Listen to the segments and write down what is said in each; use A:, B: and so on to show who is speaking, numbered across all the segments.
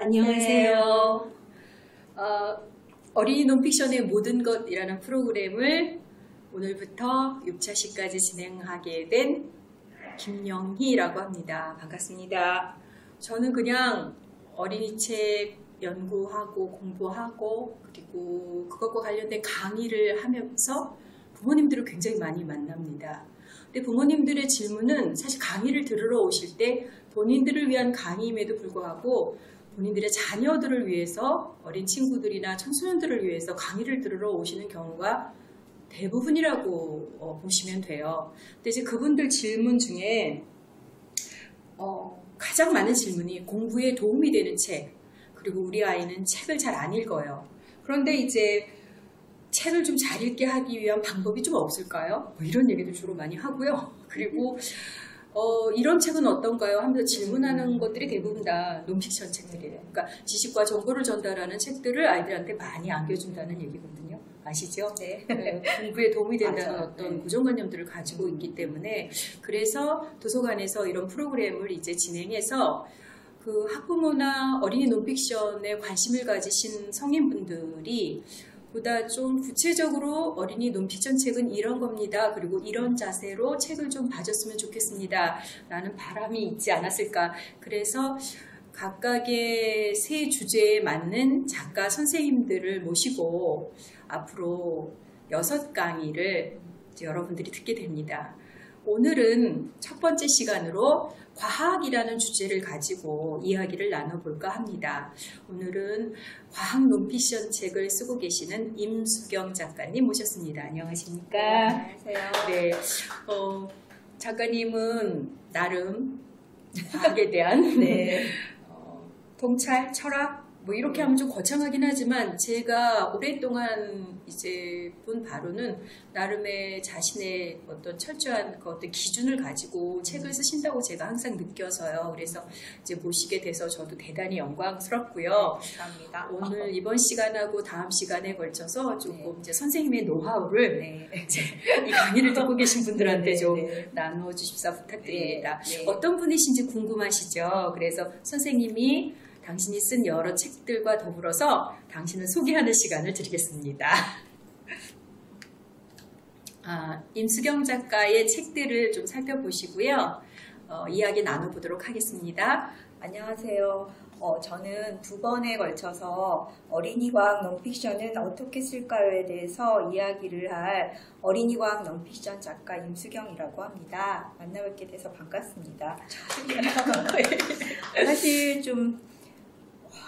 A: 안녕하세요. 어린이 논픽션의 모든 것이라는 프로그램을 오늘부터 6차시까지 진행하게 된 김영희라고 합니다. 반갑습니다. 저는 그냥 어린이 책 연구하고 공부하고 그리고 그것과 관련된 강의를 하면서 부모님들을 굉장히 많이 만납니다. 근데 부모님들의 질문은 사실 강의를 들으러 오실 때 본인들을 위한 강의임에도 불구하고 본인들의 자녀들을 위해서 어린 친구들이나 청소년들을 위해서 강의를 들으러 오시는 경우가 대부분이라고 보시면 돼요. 근데 이제 그분들 질문 중에 가장 많은 질문이 공부에 도움이 되는 책, 그리고 우리 아이는 책을 잘 안 읽어요. 그런데 이제 책을 좀 잘 읽게 하기 위한 방법이 좀 없을까요? 이런 얘기도 주로 많이 하고요. 그리고 이런 책은 어떤가요? 하면서 질문하는 것들이 대부분 다 논픽션 책들이에요. 그러니까 지식과 정보를 전달하는 책들을 아이들한테 많이 안겨준다는 얘기거든요. 아시죠?
B: 네.
A: 공부에 도움이 된다는
B: 맞아요.
A: 어떤 고정관념들을 가지고 있기 때문에 그래서 도서관에서 이런 프로그램을 이제 진행해서 그 학부모나 어린이 논픽션에 관심을 가지신 성인분들이 보다 좀 구체적으로 어린이 논픽션 책은 이런 겁니다. 그리고 이런 자세로 책을 좀 봐줬으면 좋겠습니다. 라는 바람이 있지 않았을까. 그래서 각각의 세 주제에 맞는 작가 선생님들을 모시고 앞으로 6강의를 여러분들이 듣게 됩니다. 오늘은 첫 번째 시간으로 과학이라는 주제를 가지고 이야기를 나눠볼까 합니다. 오늘은 과학 논픽션 책을 쓰고 계시는 임수경 작가님 모셨습니다. 안녕하십니까?
B: 네, 안녕하세요.
A: 네, 작가님은 나름 과학에 대한
B: 네.
A: 통찰, 철학 뭐 이렇게 하면 좀 거창하긴 하지만 제가 오랫동안 이제 본 바로는 나름의 자신의 어떤 철저한 그 어떤 기준을 가지고 책을 쓰신다고 제가 항상 느껴서요. 그래서 이제 모시게 돼서 저도 대단히 영광스럽고요.
B: 감사합니다.
A: 오늘 이번 시간하고 다음 시간에 걸쳐서 조금
B: 네.
A: 이제 선생님의 노하우를
B: 네.
A: 이 강의를 듣고 계신 분들한테
B: 네,
A: 좀
B: 네.
A: 나눠주십사 부탁드립니다.
B: 네, 네.
A: 어떤 분이신지 궁금하시죠? 그래서 선생님이 당신이 쓴 여러 책들과 더불어서 당신을 소개하는 시간을 드리겠습니다. 임수경 작가의 책들을 좀 살펴보시고요. 이야기 나눠보도록 하겠습니다.
B: 안녕하세요. 저는 2번에 걸쳐서 어린이 과학 논픽션은 어떻게 쓸까요에 대해서 이야기를 할 어린이 과학 논픽션 작가 임수경이라고 합니다. 만나뵙게 돼서 반갑습니다. 사실 좀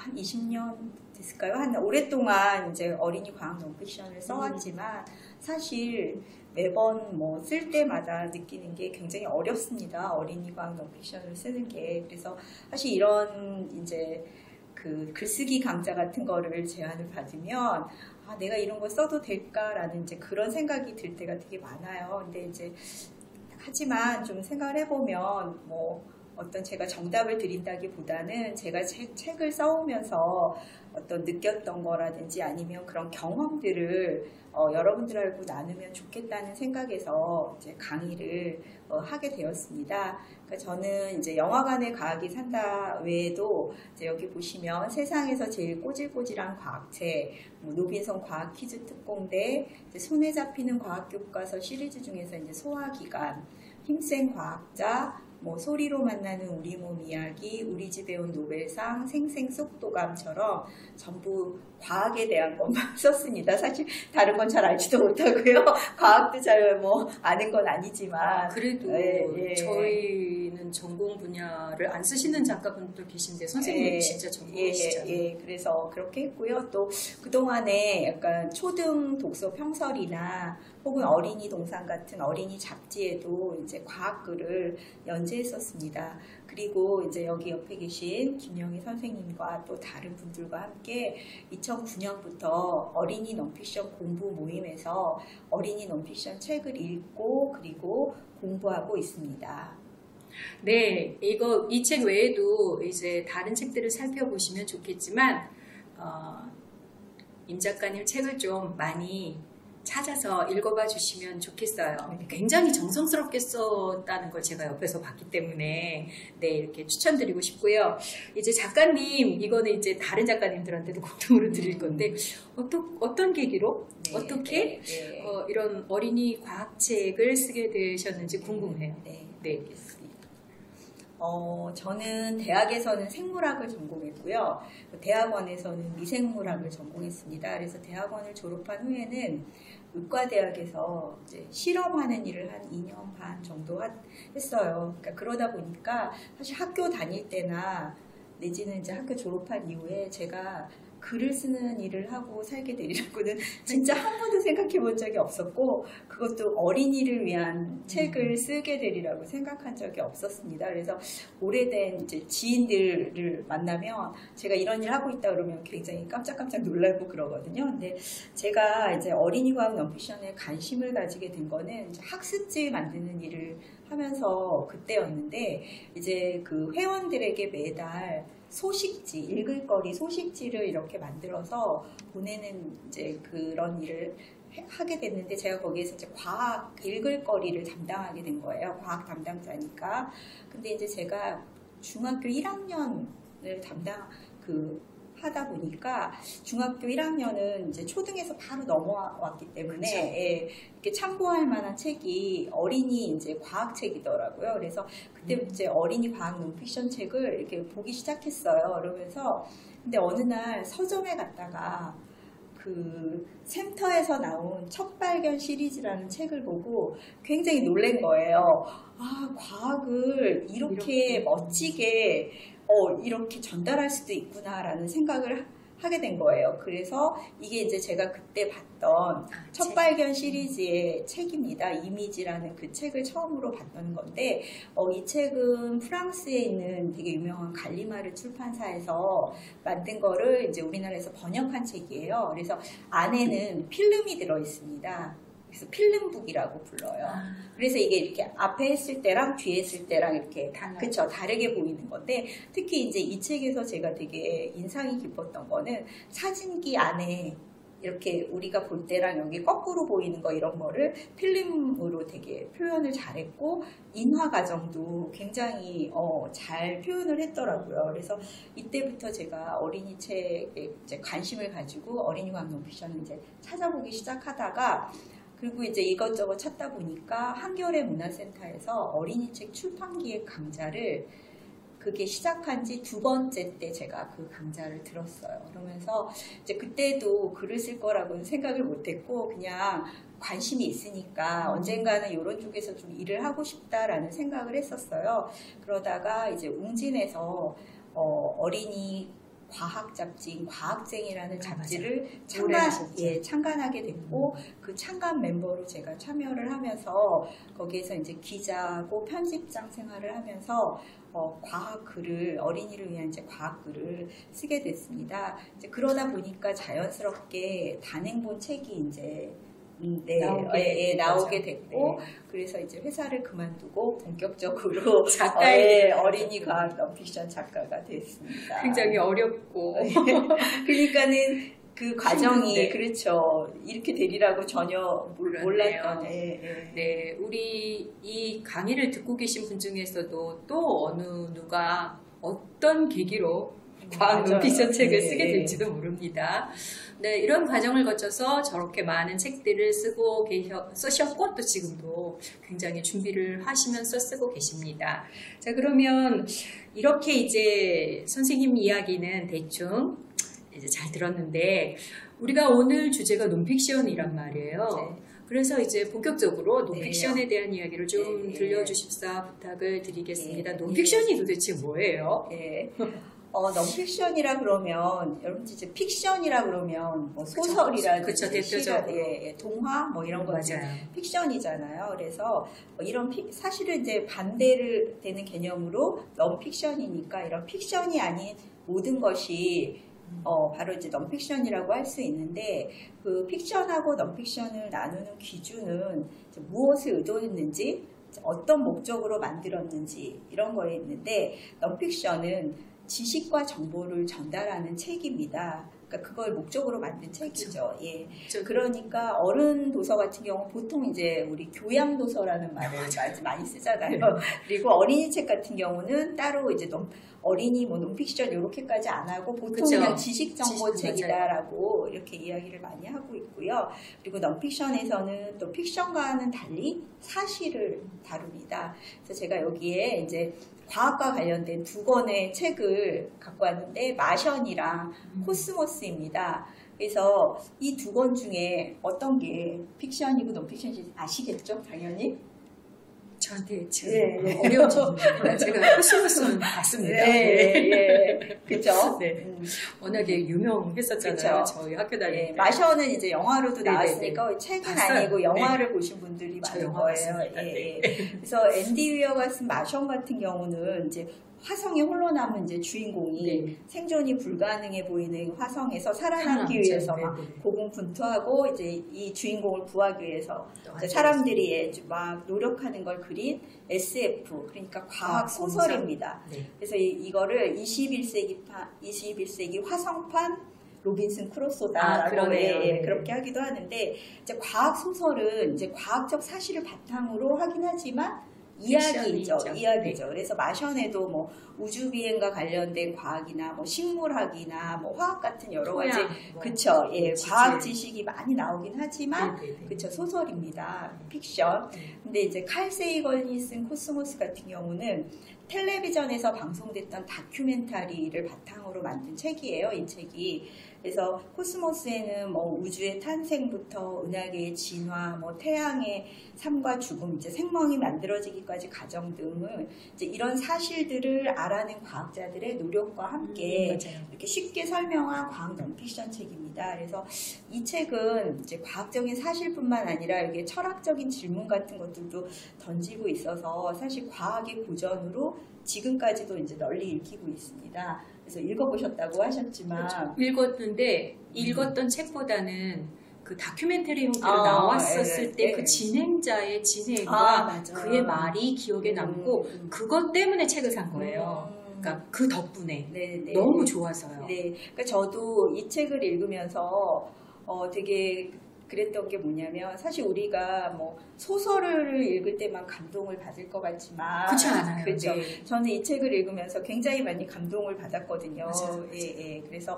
B: 한 20년 됐을까요? 한 오랫동안 이제 어린이 과학 논픽션을 써왔지만 사실 매번 뭐 쓸 때마다 느끼는 게 굉장히 어렵습니다. 어린이 과학 논픽션을 쓰는 게. 그래서 사실 이런 이제 그 글쓰기 강좌 같은 거를 제안을 받으면 내가 이런 거 써도 될까라는 이제 그런 생각이 들 때가 되게 많아요. 근데 이제 하지만 좀 생각을 해보면 뭐 어떤 제가 정답을 드린다기보다는 제가 책을 써오면서 어떤 느꼈던 거라든지 아니면 그런 경험들을 여러분들하고 나누면 좋겠다는 생각에서 이제 강의를 하게 되었습니다. 그러니까 저는 이제 영화관에 과학이 산다 외에도 이제 여기 보시면 세상에서 제일 꼬질꼬질한 과학책, 노빈son 과학 퀴즈 특공대, 이제 손에 잡히는 과학 교과서 시리즈 중에서 이제 소화기관, 힘센 과학자, 소리로 만나는 우리 몸 이야기, 우리 집에 온 노벨상, 생생 속도감처럼 전부 과학에 대한 것만 썼습니다. 사실 다른 건 잘 알지도 못하고요. 과학도 잘 아는 건 아니지만.
A: 그래도 저희는 전공 분야를 안 쓰시는 작가분도 계신데 선생님이 진짜 전공이시잖아요.
B: 그래서 그렇게 했고요. 또 그동안에 약간 초등 독서 평설이나 혹은 어린이 동산 같은 어린이 잡지에도 이제 과학글을 연재했었습니다. 그리고 이제 여기 옆에 계신 김영희 선생님과 또 다른 분들과 함께 2009년부터 어린이 논픽션 공부 모임에서 어린이 논픽션 책을 읽고 그리고 공부하고 있습니다.
A: 네, 이 책 외에도 이제 다른 책들을 살펴보시면 좋겠지만 임 작가님 책을 좀 많이 찾아서 읽어봐 주시면 좋겠어요. 굉장히 정성스럽게 썼다는 걸 제가 옆에서 봤기 때문에 네, 이렇게 추천드리고 싶고요. 이제 작가님, 이거는 이제 다른 작가님들한테도 공통으로 드릴 건데 어떤 계기로
B: 네,
A: 어떻게
B: 네.
A: 이런 어린이 과학책을 쓰게 되셨는지 궁금해요.
B: 네,
A: 네.
B: 알겠습니다. 저는 대학에서는 생물학을 전공했고요. 대학원에서는 미생물학을 전공했습니다. 그래서 대학원을 졸업한 후에는 의과대학에서 이제 실험하는 일을 한 2년 반 정도 했어요. 그러니까 그러다 보니까 사실 학교 다닐 때나 내지는 이제 학교 졸업한 이후에 제가 글을 쓰는 일을 하고 살게 되리라고는 진짜 한 번도 생각해 본 적이 없었고, 그것도 어린이를 위한 책을 쓰게 되리라고 생각한 적이 없었습니다. 그래서 오래된 이제 지인들을 만나면 제가 이런 일 하고 있다 그러면 굉장히 깜짝깜짝 놀라고 그러거든요. 근데 제가 이제 어린이 과학 넌픽션에 관심을 가지게 된 거는 이제 학습지 만드는 일을 하면서 그때였는데, 이제 그 회원들에게 매달 소식지, 읽을 거리 소식지를 이렇게 만들어서 보내는 이제 그런 일을 하게 됐는데, 제가 거기에서 이제 과학 읽을 거리를 담당하게 된 거예요. 과학 담당자니까. 근데 이제 제가 중학교 1학년을 하다 보니까 중학교 1학년은 이제 초등에서 바로 넘어왔기 때문에
A: 그렇죠.
B: 예, 이렇게 참고할 만한 책이 어린이 이제 과학책이더라고요. 그래서 그때 이제 어린이 과학 논픽션 책을 이렇게 보기 시작했어요. 그러면서 근데 어느 날 서점에 갔다가 그 샘터에서 나온 첫 발견 시리즈라는 책을 보고 굉장히 놀란 거예요. 아, 과학을 이렇게 멋지게 이렇게 전달할 수도 있구나라는 생각을 하게 된 거예요. 그래서 이게 이제 제가 그때 봤던 첫 발견 시리즈의 책입니다. 이미지라는 그 책을 처음으로 봤던 건데, 이 책은 프랑스에 있는 되게 유명한 갈리마르 출판사에서 만든 거를 이제 우리나라에서 번역한 책이에요. 그래서 안에는 필름이 들어 있습니다. 그래서 필름북이라고 불러요. 그래서 이게 이렇게 앞에 했을 때랑 뒤에 했을 때랑 이렇게 그쵸, 다르게 보이는 건데, 특히 이제 이 책에서 제가 되게 인상이 깊었던 거는 사진기 안에 이렇게 우리가 볼 때랑 여기 거꾸로 보이는 거 이런 거를 필름으로 되게 표현을 잘했고, 인화 과정도 굉장히 잘 표현을 했더라고요. 그래서 이때부터 제가 어린이 책에 이제 관심을 가지고 어린이 과학 논픽션을 이제 찾아보기 시작하다가, 그리고 이제 이것저것 찾다 보니까 한겨레 문화센터에서 어린이 책 출판기획 강좌를, 그게 시작한 지 2번째 때 제가 그 강좌를 들었어요. 그러면서 이제 그때도 글을 쓸 거라고는 생각을 못했고, 그냥 관심이 있으니까 언젠가는 이런 쪽에서 좀 일을 하고 싶다라는 생각을 했었어요. 그러다가 이제 웅진에서 어린이 과학 잡지인 과학쟁이라는 잡지를 창간하게 됐고, 그 창간 멤버로 제가 참여를 하면서 거기에서 이제 기자고 편집장 생활을 하면서 과학 글을, 어린이를 위한 이제 과학 글을 쓰게 됐습니다. 이제 그러다 보니까 자연스럽게 단행본 책이 이제 나오게 됐고, 그래서 이제 회사를 그만두고 본격적으로 어린이 과학 넌픽션 작가가 됐습니다.
A: 굉장히 어렵고
B: 그러니까는 그 과정이 그렇죠. 이렇게 되리라고 전혀 몰랐던.
A: 네, 우리 이 강의를 듣고 계신 분 중에서도 또 누가 어떤 계기로 과학 논픽션 책을 쓰게 될지도 모릅니다. 네, 이런 과정을 거쳐서 저렇게 많은 책들을 쓰셨고, 또 지금도 굉장히 준비를 하시면서 쓰고 계십니다. 자, 그러면 이렇게 이제 선생님 이야기는 대충 이제 잘 들었는데, 우리가 오늘 주제가 논픽션이란 말이에요.
B: 네.
A: 그래서 이제 본격적으로 논픽션에 대한 이야기를 좀 들려주십사 부탁을 드리겠습니다. 논픽션이 도대체 뭐예요?
B: 넌픽션이라 그러면, 여러분 이제 픽션이라 그러면 뭐 소설이라든지
A: 대표적으로
B: 동화 뭐 이런 거
A: 맞아요.
B: 픽션이잖아요. 그래서 이런 사실은 이제 반대를 되는 개념으로 넌픽션이니까 이런 픽션이 아닌 모든 것이 바로 이제 넌픽션이라고 할 수 있는데, 그 픽션하고 넌픽션을 나누는 기준은 무엇을 의도했는지, 어떤 목적으로 만들었는지 이런 거에 있는데, 넌픽션은 지식과 정보를 전달하는 책입니다. 그러니까 그러니까 그걸 목적으로 만든 책이죠. 예.
A: 저-
B: 그러니까 어른 도서 같은 경우 보통 이제 우리 교양 도서라는 말을 많이 쓰잖아요. 그리고 어린이 책 같은 경우는 따로 이제 어린이 뭐 논픽션 이렇게까지 안 하고 보통
A: 그쵸.
B: 그냥 지식 정보
A: 지식,
B: 책이다라고 이렇게 이야기를 많이 하고 있고요. 그리고 논픽션에서는 또 픽션과는 달리 사실을 다룹니다. 그래서 제가 여기에 이제 과학과 관련된 두 권의 책을 갖고 왔는데 마션이랑 코스모스입니다. 그래서 이 두 권 중에 어떤 게 픽션이고 논픽션인지 아시겠죠? 당연히.
A: 저한테 지금
B: 네.
A: 어려운 질문입니다. 제가 코스모스는 봤습니다.
B: 네, 예. 그죠?
A: 네. 워낙에 유명했었잖아요.
B: 그쵸.
A: 저희 학교 다닐
B: 네,
A: 때.
B: 마션은 이제 영화로도
A: 네,
B: 나왔으니까 책은
A: 봤어요.
B: 아니고 영화를 보신 분들이
A: 저
B: 많을
A: 영화
B: 거예요.
A: 봤습니다.
B: 예,
A: 네.
B: 예. 그래서 앤디 위어가 쓴 마션 같은 경우는 이제 화성에 홀로 남은 이제 주인공이
A: 네.
B: 생존이 불가능해 보이는 화성에서 살아남기
A: 살아남죠.
B: 위해서
A: 네,
B: 막
A: 네.
B: 고군분투하고 이제 이 주인공을 구하기 위해서 이제
A: 맞아요.
B: 사람들이 막 노력하는 걸 그린 SF, 그러니까 과학 소설입니다.
A: 네.
B: 그래서 이거를 21세기 화성판 로빈슨 크루소다라고
A: 그러네요.
B: 예,
A: 네.
B: 그렇게 하기도 하는데 이제 과학 소설은 이제 과학적 사실을 바탕으로 하긴 하지만 이야기죠.
A: 픽션이죠.
B: 이야기죠. 그래서 마션에도 뭐 우주 비행과 관련된 과학이나 뭐 식물학이나 뭐 화학 같은 여러 가지
A: 뭐,
B: 그쵸. 예,
A: 지질.
B: 과학 지식이 많이 나오긴 하지만
A: 네, 네, 네.
B: 그쵸, 소설입니다. 픽션. 근데 이제 칼 세이건이 쓴 코스모스 같은 경우는 텔레비전에서 방송됐던 다큐멘터리를 바탕으로 만든 책이에요. 이 책이. 그래서 코스모스에는 뭐 우주의 탄생부터 은하계의 진화, 뭐 태양의 삶과 죽음, 이제 생명이 만들어지기까지 과정 등을 이제 이런 사실들을 알아낸 과학자들의 노력과 함께
A: 맞아요.
B: 이렇게 쉽게 설명한 과학 논픽션 책입니다. 그래서 이 책은 이제 과학적인 사실뿐만 아니라 이게 철학적인 질문 같은 것들도 던지고 있어서 사실 과학의 고전으로 지금까지도 이제 널리 읽히고 있습니다. 그래서 읽어보셨다고 하셨지만
A: 읽었는데 읽었던 책보다는 그 다큐멘터리 형태로
B: 아,
A: 나왔었을
B: 예,
A: 때 그
B: 예.
A: 진행자의 진행과
B: 맞아요.
A: 그의 말이 기억에 남고 그것 때문에 책을 산 거예요. 그러니까 그 덕분에
B: 네, 네.
A: 너무 좋아서요.
B: 네, 그러니까 저도 이 책을 읽으면서 되게 그랬던 게 뭐냐면 사실 우리가 뭐 소설을 읽을 때만 감동을 받을 것 같지만
A: 그렇지 않아요.
B: 그렇죠.
A: 네.
B: 저는 이 책을 읽으면서 굉장히 많이 감동을 받았거든요.
A: 맞아요.
B: 예, 예. 그래서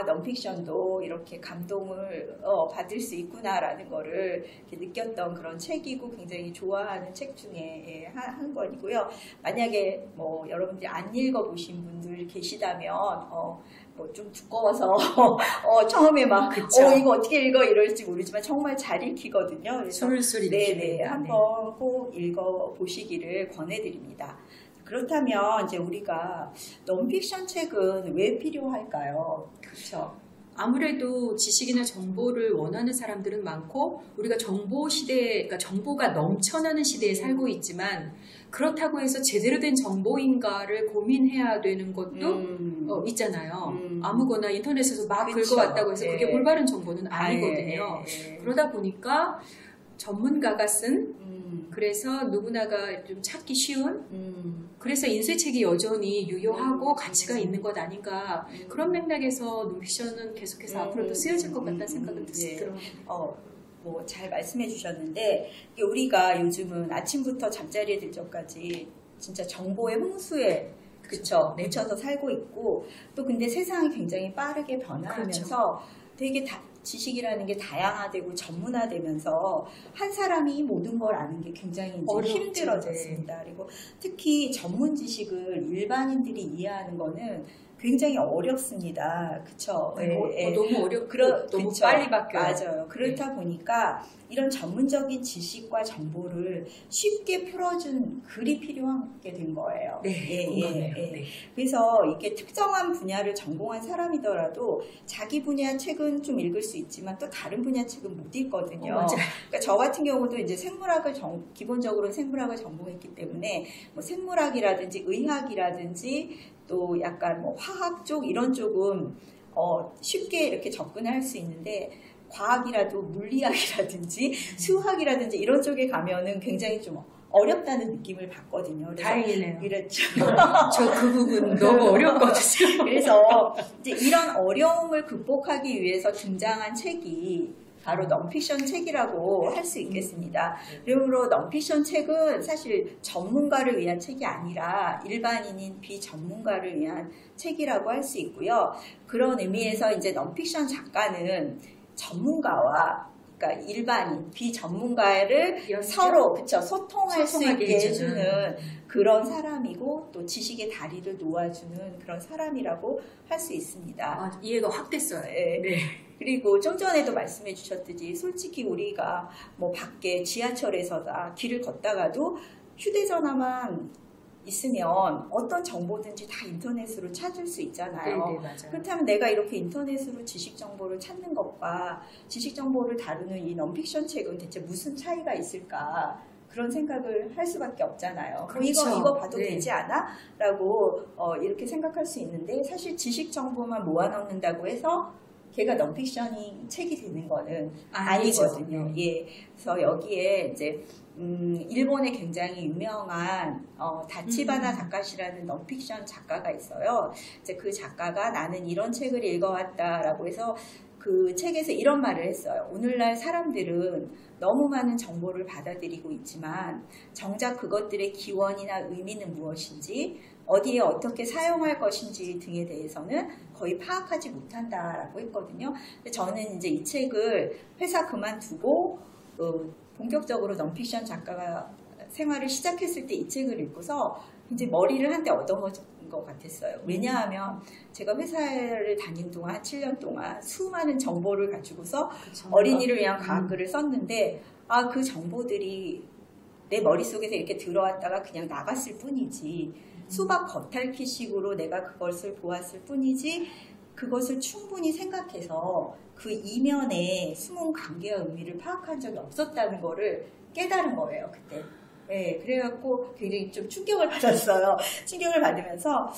B: 논픽션도 이렇게 감동을 받을 수 있구나라는 거를 이렇게 느꼈던 그런 책이고 굉장히 좋아하는 책 중에 한 권이고요. 만약에 뭐 여러분들이 안 읽어보신 분들 계시다면 뭐 좀 두꺼워서 처음에 막
A: 그쵸.
B: 이거 어떻게 읽어 이럴지 모르지만 정말 잘 읽히거든요. 그래서
A: 술술
B: 네네
A: 읽힙니다.
B: 한번 꼭 읽어 보시기를 권해드립니다. 그렇다면 이제 우리가 논픽션 책은 왜 필요할까요? 그렇죠.
A: 아무래도 지식이나 정보를 원하는 사람들은 많고 우리가 정보 시대, 그러니까 정보가 넘쳐나는 시대에 살고 있지만 그렇다고 해서 제대로 된 정보인가를 고민해야 되는 것도 있잖아요. 아무거나 인터넷에서 막
B: 그쵸.
A: 긁어왔다고 해서 그게
B: 예.
A: 올바른 정보는 아니거든요.
B: 예.
A: 그러다 보니까 전문가가 쓴
B: 음.
A: 그래서 누구나가 좀 찾기 쉬운 그래서 인쇄책이 여전히 유효하고 가치가 있는 것 아닌가 그런 맥락에서 논픽션은 계속해서 앞으로도 쓰여질 것 같다는 생각은 들어요.
B: 뭐 잘 말씀해 주셨는데 이게 우리가 요즘은 아침부터 잠자리에 들 전까지 진짜 정보의 홍수에 그쵸
A: 네.
B: 묻혀서 살고 있고 또 근데 세상이 굉장히 빠르게 변화하면서 되게 지식이라는 게 다양화되고 전문화되면서 한 사람이 이 모든 걸 아는 게 굉장히 이제
A: 어렵죠.
B: 힘들어졌습니다. 그리고 특히 전문 지식을 일반인들이 이해하는 거는 굉장히 어렵습니다. 그쵸?
A: 너무 어렵고 너무
B: 그쵸?
A: 빨리 바뀌어요.
B: 맞아요. 그렇다 보니까 이런 전문적인 지식과 정보를 쉽게 풀어준 글이 필요하게 된 거예요.
A: 네, 공감해요. 네.
B: 그래서 이게 특정한 분야를 전공한 사람이더라도 자기 분야 책은 좀 읽을 수 있지만 또 다른 분야 책은 못 읽거든요.
A: 맞아요.
B: 그러니까 저 같은 경우도 이제 기본적으로 생물학을 전공했기 때문에 뭐 생물학이라든지 의학이라든지 또 약간 뭐 화학 쪽 이런 쪽은 쉽게 이렇게 접근할 수 있는데 과학이라도 물리학이라든지 수학이라든지 이런 쪽에 가면은 굉장히 좀 어렵다는 느낌을 받거든요. 그래서
A: 다행이네요.
B: 그렇죠.
A: 저 그 부분 너무 어렵거든요.
B: 그래서 이제 이런 어려움을 극복하기 위해서 등장한 책이 바로 넌픽션 책이라고 할 수 있겠습니다. 그러므로 넌픽션 책은 사실 전문가를 위한 책이 아니라 일반인인 비전문가를 위한 책이라고 할 수 있고요. 그런 의미에서 이제 넌픽션 작가는 전문가와 그러니까 일반인, 비전문가를 서로 그쵸, 소통할 수 있게 해주는 그런 사람이고 또 지식의 다리를 놓아주는 그런 사람이라고 할 수 있습니다.
A: 아, 이해가 확 됐어요.
B: 네.
A: 네.
B: 그리고 좀 전에도 말씀해 주셨듯이 솔직히 우리가 뭐 밖에 지하철에서다 길을 걷다가도 휴대전화만 있으면 어떤 정보든지 다 인터넷으로 찾을 수 있잖아요.
A: 네, 맞아요.
B: 그렇다면 내가 이렇게 인터넷으로 지식 정보를 찾는 것과 지식 정보를 다루는 이 넌픽션 책은 대체 무슨 차이가 있을까? 그런 생각을 할 수밖에 없잖아요.
A: 그렇죠.
B: 이거 봐도
A: 네.
B: 되지 않아? 라고 이렇게 생각할 수 있는데 사실 지식 정보만 모아놓는다고 해서 걔가 넌픽션이 책이 되는 거는 아니거든요.
A: 네.
B: 예. 그래서 여기에 이제 일본의 굉장히 유명한 다치바나 다카시라는 넌픽션 작가가 있어요. 이제 그 작가가 나는 이런 책을 읽어왔다라고 해서 그 책에서 이런 말을 했어요. 오늘날 사람들은 너무 많은 정보를 받아들이고 있지만 정작 그것들의 기원이나 의미는 무엇인지 어디에 어떻게 사용할 것인지 등에 대해서는 거의 파악하지 못한다라고 했거든요. 근데 저는 이제 이 책을 회사 그만두고 본격적으로 넌픽션 작가가 생활을 시작했을 때 이 책을 읽고서 이제 머리를 한때 얻어먹은 것 같았어요. 왜냐하면 제가 회사를 다닌 동안 7년 동안 수많은 정보를 가지고서
A: 그쵸.
B: 어린이를 위한 과학글을 썼는데 그 정보들이 내 머릿속에서 이렇게 들어왔다가 그냥 나갔을 뿐이지 수박 겉핥기식으로 내가 그것을 보았을 뿐이지 그것을 충분히 생각해서 그 이면에 숨은 관계와 의미를 파악한 적이 없었다는 거를 깨달은 거예요, 그때. 네, 그래갖고 굉장히 좀 충격을 받았어요. 충격을 받으면서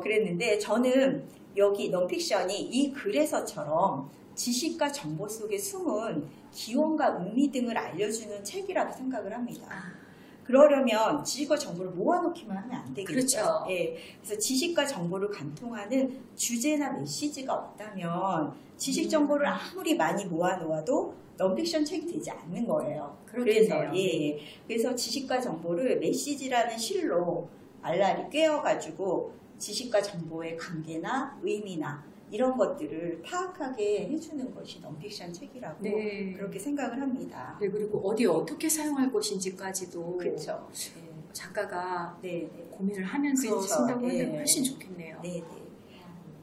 B: 그랬는데 저는 여기 넌픽션이 이 글에서처럼 지식과 정보 속에 숨은 기원과 의미 등을 알려주는 책이라고 생각을 합니다. 그러려면 지식과 정보를 모아놓기만 하면 안 되겠죠.
A: 그렇죠.
B: 예, 그래서 지식과 정보를 관통하는 주제나 메시지가 없다면 지식 정보를 아무리 많이 모아놓아도 넌픽션 책이 되지 않는 거예요.
A: 그렇겠네요.
B: 그래서 지식과 정보를 메시지라는 실로 알알이 꿰어가지고 지식과 정보의 관계나 의미나 이런 것들을 파악하게 해주는 것이 넌픽션 책이라고
A: 네.
B: 그렇게 생각을 합니다.
A: 네, 그리고 어디에 어떻게 사용할 것인지까지도
B: 그렇죠.
A: 작가가
B: 네.
A: 고민을 하면서
B: 그렇죠.
A: 쓴다고
B: 네.
A: 하면 훨씬 좋겠네요.
B: 네.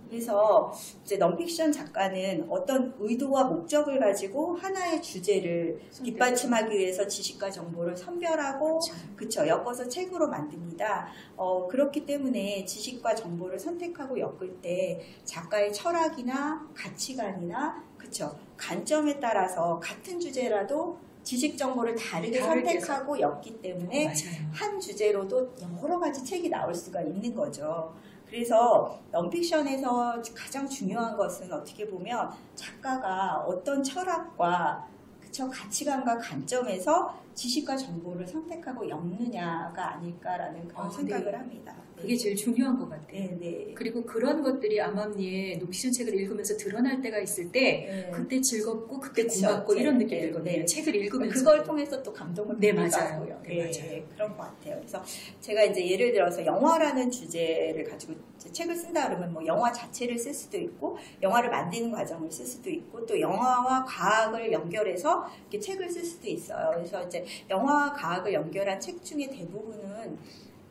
B: 그래서 이제 넌픽션 작가는 어떤 의도와 목적을 가지고 하나의 주제를 뒷받침하기 위해서 지식과 정보를 선별하고 그쵸 엮어서 책으로 만듭니다. 그렇기 때문에 지식과 정보를 선택하고 엮을 때 작가의 철학이나 가치관이나 그쵸 관점에 따라서 같은 주제라도 지식 정보를 다르게 선택하고 엮기 때문에
A: 맞아요.
B: 한 주제로도 여러 가지 책이 나올 수가 있는 거죠. 그래서 넌픽션에서 가장 중요한 것은 어떻게 보면 작가가 어떤 철학과 그쵸 가치관과 관점에서 지식과 정보를 선택하고 엮느냐가 아닐까라는 그런 생각을
A: 네.
B: 합니다.
A: 그게 제일 중요한 것 같아요.
B: 네.
A: 그리고 그런 것들이 암암리에 넌픽션 책을 읽으면서 드러날 때가 있을 때
B: 네.
A: 그때 즐겁고 그때
B: 그쵸.
A: 고맙고 이런
B: 네.
A: 느낌이 들거든요.
B: 네.
A: 책을 읽으면서
B: 그걸 통해서 또 감동을
A: 네,
B: 받기도
A: 맞아요.
B: 하고요.
A: 네, 맞아요.
B: 그런 것 같아요. 그래서 제가 이제 예를 들어서 영화라는 주제를 가지고 책을 쓴다 그러면 뭐 영화 자체를 쓸 수도 있고 영화를 만드는 과정을 쓸 수도 있고 또 영화와 과학을 연결해서 이렇게 책을 쓸 수도 있어요. 그래서 이제 영화와 과학을 연결한 책 중에 대부분은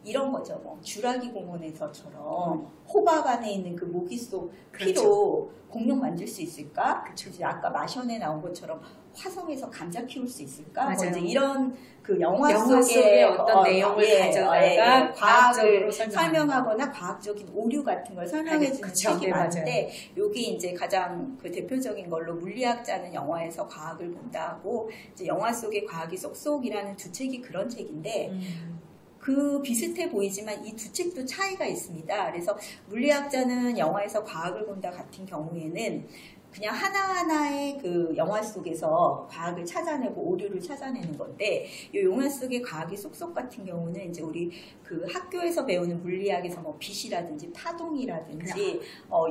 B: 이런 거죠. 뭐 주라기 공원에서처럼 호박 안에 있는 그 모기 속 피로 공룡 만들 수 있을까? 이제 아까 마션에 나온 것처럼 화성에서 감자 키울 수 있을까? 뭐 이제 이런 그 영화 속의
A: 어떤 내용을 가져다가
B: 과학을 설명하거나 과학적인 오류 같은 걸 설명해주는 책이 많은데 여기 이제 가장 그 대표적인 걸로 물리학자는 영화에서 과학을 본다고 이제 영화 속의 과학이 쏙쏙이라는 두 책이 그런 책인데 그 비슷해 보이지만 이 두 책도 차이가 있습니다. 그래서 물리학자는 영화에서 과학을 본다 같은 경우에는 그냥 하나하나의 그 영화 속에서 과학을 찾아내고 오류를 찾아내는 건데, 이 영화 속의 과학의 쏙쏙 같은 경우는 이제 우리 그 학교에서 배우는 물리학에서 뭐 빛이라든지 파동이라든지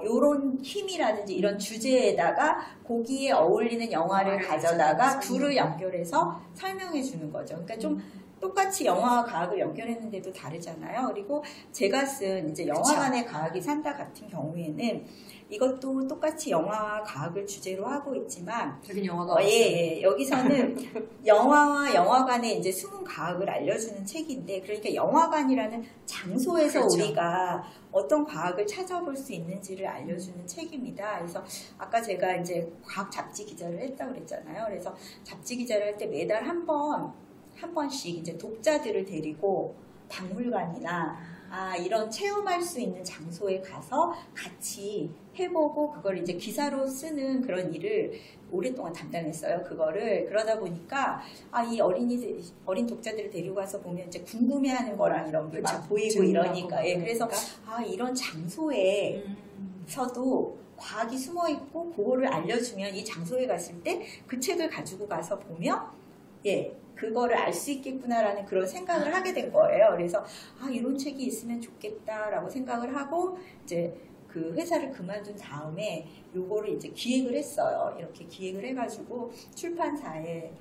B: 요런 힘이라든지 이런 주제에다가 거기에 어울리는 영화를 가져다가 둘을 연결해서 설명해 주는 거죠. 그러니까 좀 똑같이 영화와 과학을 연결했는데도 다르잖아요. 그리고 제가 쓴 이제 영화관의 과학이 산다 같은 경우에는 이것도 똑같이 영화와 과학을 주제로 하고 있지만,
A: 여긴 영화가 없어요.
B: 예, 여기서는 영화와 영화관의 이제 숨은 과학을 알려주는 책인데, 그러니까 영화관이라는 장소에서
A: 그렇죠.
B: 우리가 어떤 과학을 찾아볼 수 있는지를 알려주는 책입니다. 그래서 아까 제가 이제 과학 잡지 기자를 했다고 그랬잖아요. 그래서 잡지 기자를 할 때 매달 한 번씩 이제 독자들을 데리고 박물관이나 이런 체험할 수 있는 장소에 가서 같이 해보고 그걸 이제 기사로 쓰는 그런 일을 오랫동안 담당했어요. 그거를 그러다 보니까 이 어린 독자들을 데리고 가서 보면 이제 궁금해하는 거랑 이런 게 막 보이고 이러니까 그래서 이런 장소에서도 과학이 숨어 있고 그거를 알려주면 이 장소에 갔을 때 그 책을 가지고 가서 보면 그거를 알 수 있겠구나라는 그런 생각을 하게 된 거예요. 그래서 이런 책이 있으면 좋겠다라고 생각을 하고 이제 그 회사를 그만둔 다음에 요거를 이제 기획을 했어요. 이렇게 기획을 해가지고 출판사에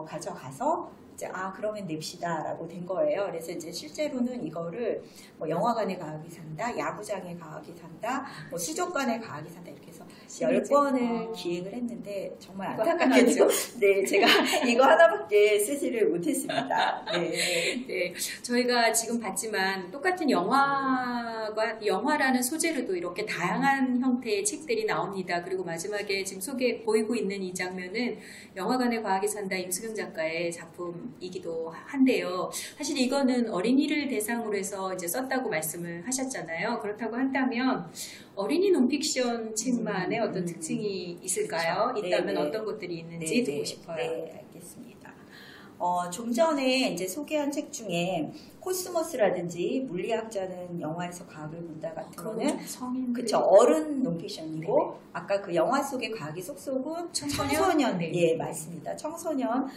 B: 가져가서 이제 그러면 냅시다라고 된 거예요. 그래서 이제 실제로는 이거를 뭐 영화관의 과학이 산다, 야구장의 과학이 산다, 뭐 수족관의 과학이 산다 이렇게 해서 10권을 기획을 했는데 정말 안타깝게도 제가 이거 하나밖에 쓰지를 못했습니다.
A: 네, 저희가 지금 봤지만 똑같은 영화라는 소재로도 이렇게 다양한 형태의 책들이 나옵니다. 그리고 마지막에 지금 보이고 있는 이 장면은 영화관의 과학이 산다 임수경 작가의 작품이기도 한데요. 사실 이거는 어린이를 대상으로 해서 이제 썼다고 말씀을 하셨잖아요. 그렇다고 한다면 어린이 논픽션 책만의 어떤 특징이 있을까요?
B: 그렇죠.
A: 있다면 어떤 것들이 있는지 듣고 싶어요.
B: 네, 알겠습니다. 좀 전에 이제 소개한 책 중에 코스모스라든지 물리학자는 영화에서 과학을 본다 같은 거는 그쵸, 어른 논픽션이고 아까 그 영화 속의 과학이 쏙쏙은 청소년 맞습니다. 청소년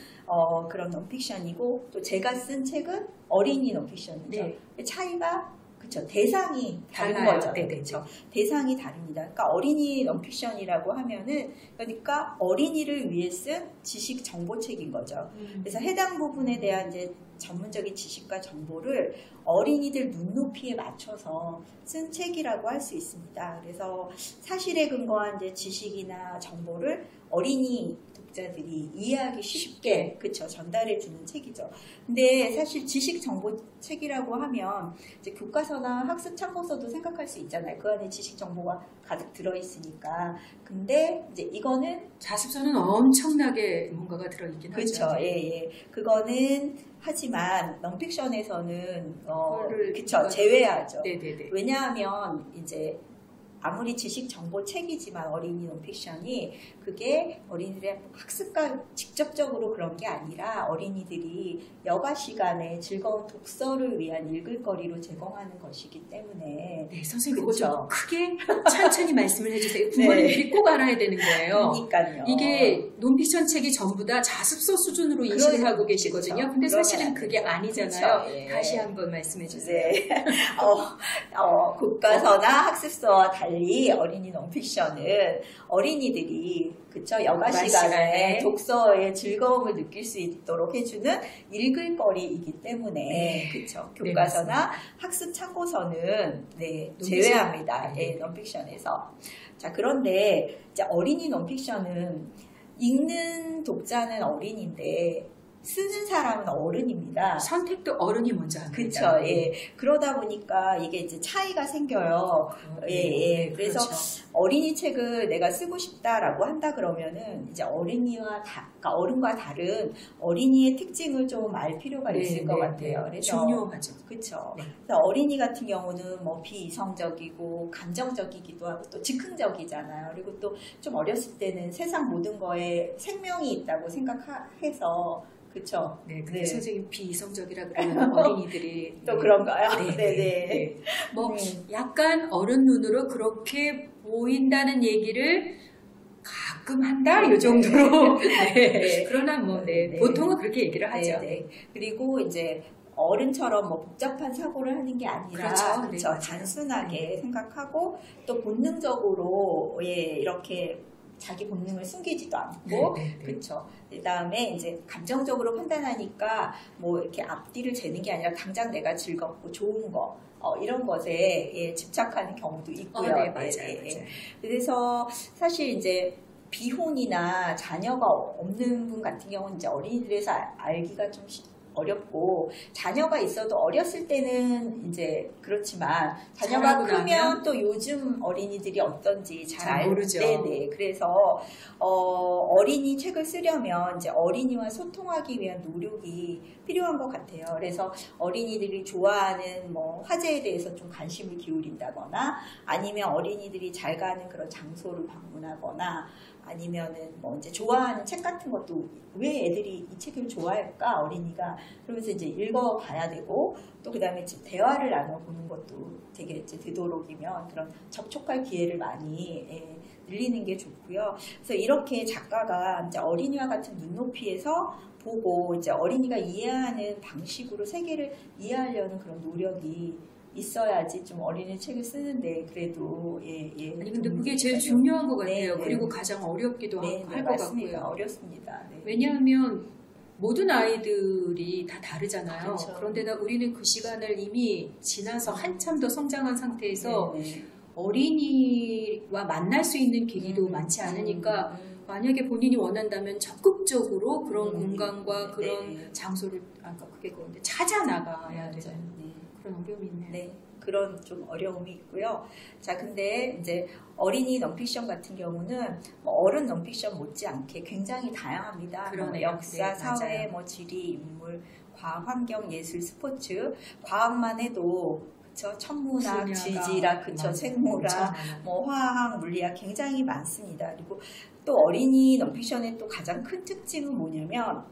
B: 그런 논픽션이고 또 제가 쓴 책은 어린이 논픽션이죠. 차이가 그렇죠. 대상이 다른 거죠. 그렇죠. 대상이 다릅니다. 그러니까 어린이 논픽션이라고 하면은 그러니까 어린이를 위해 쓴 지식 정보책인 거죠. 그래서 해당 부분에 대한 이제 전문적인 지식과 정보를 어린이들 눈높이에 맞춰서 쓴 책이라고 할 수 있습니다. 그래서 사실에 근거한 이제 지식이나 정보를 어린이 독자들이 이해하기 쉽게 그쵸 전달해 주는 책이죠. 근데 사실 지식 정보 책이라고 하면 이제 교과서나 학습 참고서도 생각할 수 있잖아요. 그 안에 지식 정보가 가득 들어 있으니까. 근데 이제 이거는
A: 자습서는 엄청나게 뭔가가 들어 있긴 하죠.
B: 그렇죠. 그거는 하지만 넌픽션에서는 그쵸 제외하죠. 왜냐하면 이제 아무리 지식 정보 책이지만 어린이 논픽션이 그게 어린이들의 학습과 직접적으로 그런 게 아니라 어린이들이 여가 시간에 즐거운 독서를 위한 읽을거리로 제공하는 것이기 때문에
A: 선생님 그거 좀 크게 천천히 말씀을 해주세요. 부모님들이 꼭 알아야 되는 거예요.
B: 그러니까요.
A: 이게 논픽션 책이 전부 다 자습서 수준으로 인식을 하고 계시거든요. 근데 사실은 그게 아니잖아요. 다시 한번 말씀해 주세요.
B: 교과서나 학습서와 달리 어린이 논픽션은 어린이들이 그쵸 여가 시간에 독서의 즐거움을 느낄 수 있도록 해주는 읽을거리이기 때문에 그쵸 교과서나 학습 참고서는 제외합니다. 논픽션에서. 자 그런데 이제 어린이 논픽션은 읽는 독자는 어린인데 쓰는 사람은 어른입니다.
A: 선택도 어른이 먼저 합니다.
B: 그렇죠. 그러다 보니까 이게 이제 차이가 생겨요. 그래서 어린이 책을 내가 쓰고 싶다라고 한다 그러면은 이제 그러니까 어른과 다른 어린이의 특징을 좀 알 필요가 있을 것 같아요. 그래서
A: 중요하죠.
B: 그렇죠. 그래서 어린이 같은 경우는 뭐 비이성적이고 감정적이기도 하고 또 즉흥적이잖아요. 그리고 또 좀 어렸을 때는 세상 모든 거에 생명이 있다고 생각해서 그렇죠.
A: 근데 선생님 비이성적이라 그러면 어린이들이
B: 또 그런가요?
A: 뭐 약간 어른 눈으로 그렇게 보인다는 얘기를 가끔 한다 이 정도로. 네. 그러나 뭐
B: 네.
A: 보통은 그렇게 얘기를 하죠.
B: 네. 그리고 이제 어른처럼 뭐 복잡한 사고를 하는 게 아니라
A: 그렇죠. 네,
B: 단순하게 생각하고 또 본능적으로 이렇게 자기 본능을 숨기지도 않고 그렇죠. 그다음에 이제 감정적으로 판단하니까 뭐 이렇게 앞뒤를 재는 게 아니라 당장 내가 즐겁고 좋은 거 이런 것에 집착하는 경우도 있고요.
A: 네, 맞아요.
B: 그래서 사실 이제 비혼이나 자녀가 없는 분 같은 경우는 이제 어린이들에서 알기가 좀 어렵고, 자녀가 있어도 어렸을 때는 이제 그렇지만 자녀가 크면 또 요즘 어린이들이 어떤지 잘
A: 모르죠.
B: 네네. 그래서 어린이 책을 쓰려면 이제 어린이와 소통하기 위한 노력이 필요한 것 같아요. 그래서 어린이들이 좋아하는 뭐 화제에 대해서 좀 관심을 기울인다거나, 아니면 어린이들이 잘 가는 그런 장소를 방문하거나, 아니면은 뭐 이제 좋아하는 책 같은 것도, 왜 애들이 이 책을 좋아할까 어린이가, 그러면서 이제 읽어봐야 되고, 또 그다음에 대화를 나눠보는 것도 되게 이제 되도록이면 그런 접촉할 기회를 많이 늘리는 게 좋고요. 그래서 이렇게 작가가 이제 어린이와 같은 눈높이에서 보고 이제 어린이가 이해하는 방식으로 세계를 이해하려는 그런 노력이 있어야지 좀 어린이 책을 쓰는데 그래도
A: 아니 근데 그게 제일 중요한 것 같아요.
B: 네,
A: 그리고 가장 어렵기도 할 것 같고요.
B: 어렵습니다. 네.
A: 왜냐하면 모든 아이들이 다 다르잖아요.
B: 그렇죠.
A: 그런데다 우리는 그 시간을 이미 지나서 한참 더 성장한 상태에서 어린이와 만날 수 있는 기회도 많지 않으니까 만약에 본인이 원한다면 적극적으로 그런 공간과 그런 장소를 그게 그건데 찾아 나가야 되는 그런 어려움이 있네요.
B: 네, 그런 좀 어려움이 있고요. 자, 근데 이제 어린이 넌픽션 같은 경우는 뭐 어른 넌픽션 못지않게 굉장히 다양합니다. 뭐 역사, 사회, 뭐 지리, 인물, 과학, 환경, 예술, 스포츠, 과학만 해도 그쵸, 천문학, 지질학, 그쵸, 생물학, 뭐 화학, 물리학 굉장히 많습니다. 그리고 또 어린이 넌픽션의 또 가장 큰 특징은 뭐냐면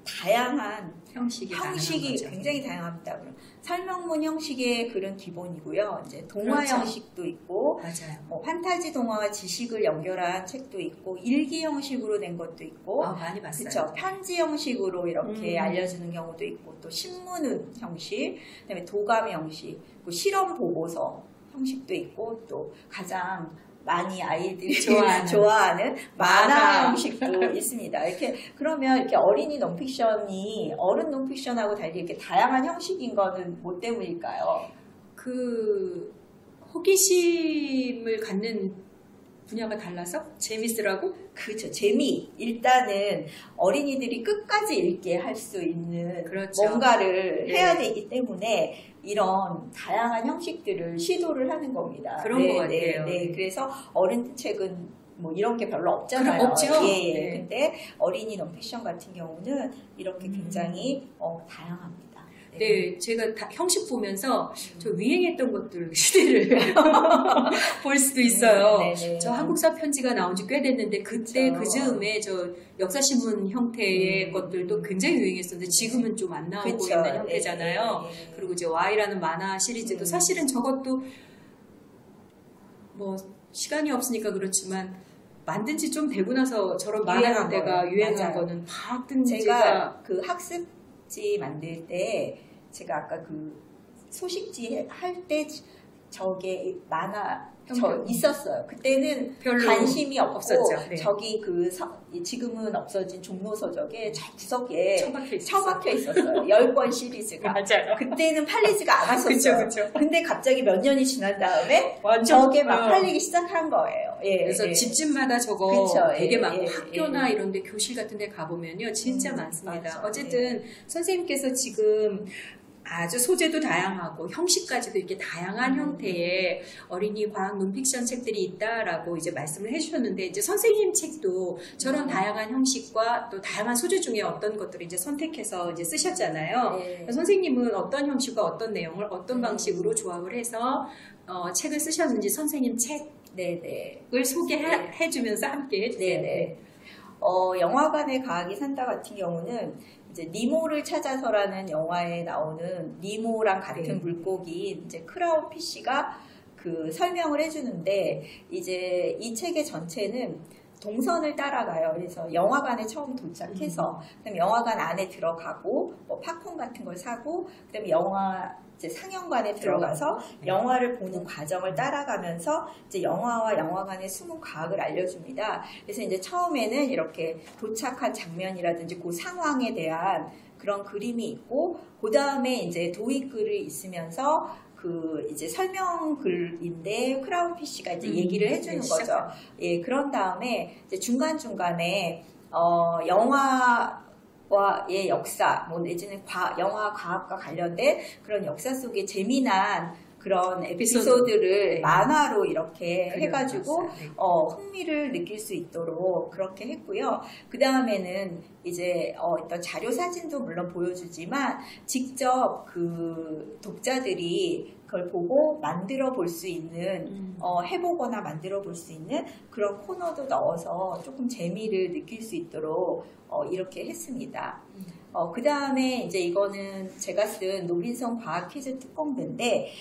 B: 다양한 형식이 굉장히 다양합니다. 그럼 설명문 형식의 글은 기본이고요. 이제 동화 형식도 있고, 뭐 판타지 동화와 지식을 연결한 책도 있고, 일기 형식으로 된 것도 있고,
A: 많이 봤어요.
B: 그렇죠. 편지 형식으로 이렇게 알려주는 경우도 있고, 또 신문 형식, 그다음에 도감 형식, 뭐 실험 보고서 형식도 있고, 또 가장 많이 아이들이 좋아하는 만화 형식도 있습니다. 이렇게 그러면 이렇게 어린이 넌픽션이 어른 넌픽션하고 달리 이렇게 다양한 형식인 거는 뭐 때문일까요?
A: 그 호기심을 갖는 분야가 달라서 재밌으라고?
B: 그렇죠. 재미. 일단은 어린이들이 끝까지 읽게 할 수 있는 뭔가를 해야 되기 때문에 이런 다양한 형식들을 시도를 하는 겁니다.
A: 그런 것 같아요.
B: 네. 그래서 어른 책은 뭐 이런 게 별로 없잖아요.
A: 없죠.
B: 근데 어린이 넌픽션 같은 경우는 이렇게 굉장히 다양합니다.
A: 네, 제가 다 형식 보면서 저 유행했던 것들 시대를 볼 수도 있어요. 저 한국사 편지가 나온 지 꽤 됐는데 그때 그 즈음에 저 역사신문 형태의 것들도 굉장히 유행했었는데 지금은 좀 안 나오고 있는 형태잖아요. 그리고 이제 Y라는 만화 시리즈도 사실은 저것도 뭐 시간이 없으니까 그렇지만 만든 지 좀 되고 나서 저런 만화 형태가 유행한 거는 봤던
B: 제가 그 학습지 만들 때 제가 아까 그 소식지 할 때 저게 만화 있었어요. 그때는 별로 관심이 없었죠. 저기 지금은 없어진 종로서적에 저 구석에 처박혀 있었어요. 10권 시리즈가.
A: 맞아요.
B: 그때는 팔리지가 않았었어요.
A: 그쵸.
B: 근데 갑자기 몇 년이 지난 다음에 저게 막 팔리기 시작한 거예요.
A: 그래서 집집마다 저거 되게 많고 학교나 이런 데 교실 같은 데 가보면요. 진짜 많습니다. 어쨌든 선생님께서 지금 아주 소재도 다양하고 형식까지도 이렇게 다양한 형태의 어린이 과학 논픽션 책들이 있다라고 이제 말씀을 해주셨는데, 이제 선생님 책도 저런 다양한 형식과 또 다양한 소재 중에 어떤 것들을 이제 선택해서 이제 쓰셨잖아요. 선생님은 어떤 형식과 어떤 내용을 어떤 방식으로 조합을 해서 책을 쓰셨는지 선생님 책을 소개해주면서 함께 해주세요.
B: 영화관에 과학이 산다 같은 경우는 이제 니모를 찾아서라는 영화에 나오는 니모랑 같은 물고기 이제 크라운 피쉬가 그 설명을 해주는데 이제 이 책의 전체는 동선을 따라가요. 그래서 영화관에 처음 도착해서 그다음에 영화관 안에 들어가고 뭐 팝콘 같은 걸 사고 그다음에 영화 이제 상영관에 들어가서 영화를 보는 과정을 따라가면서 이제 영화와 영화관의 숨은 과학을 알려줍니다. 그래서 이제 처음에는 이렇게 도착한 장면이라든지 그 상황에 대한 그런 그림이 있고 그 다음에 이제 도입글이 있으면서 그 이제 설명글인데 크라운피쉬가 이제 얘기를 해주는 거죠. 예, 그런 다음에 이제 중간중간에 영화와의 역사, 뭐 내지는 영화 과학과 관련된 그런 역사 속의 재미난 그런 에피소드를 만화로 이렇게 해가지고 흥미를 느낄 수 있도록 그렇게 했고요. 그 다음에는 이제 어떤 자료 사진도 물론 보여주지만 직접 그 독자들이 그걸 보고 만들어 볼 수 있는 해보거나 만들어 볼 수 있는 그런 코너도 넣어서 조금 재미를 느낄 수 있도록 이렇게 했습니다. 그 다음에 이제 이거는 제가 쓴 노빈son 과학 퀴즈 특공대인데,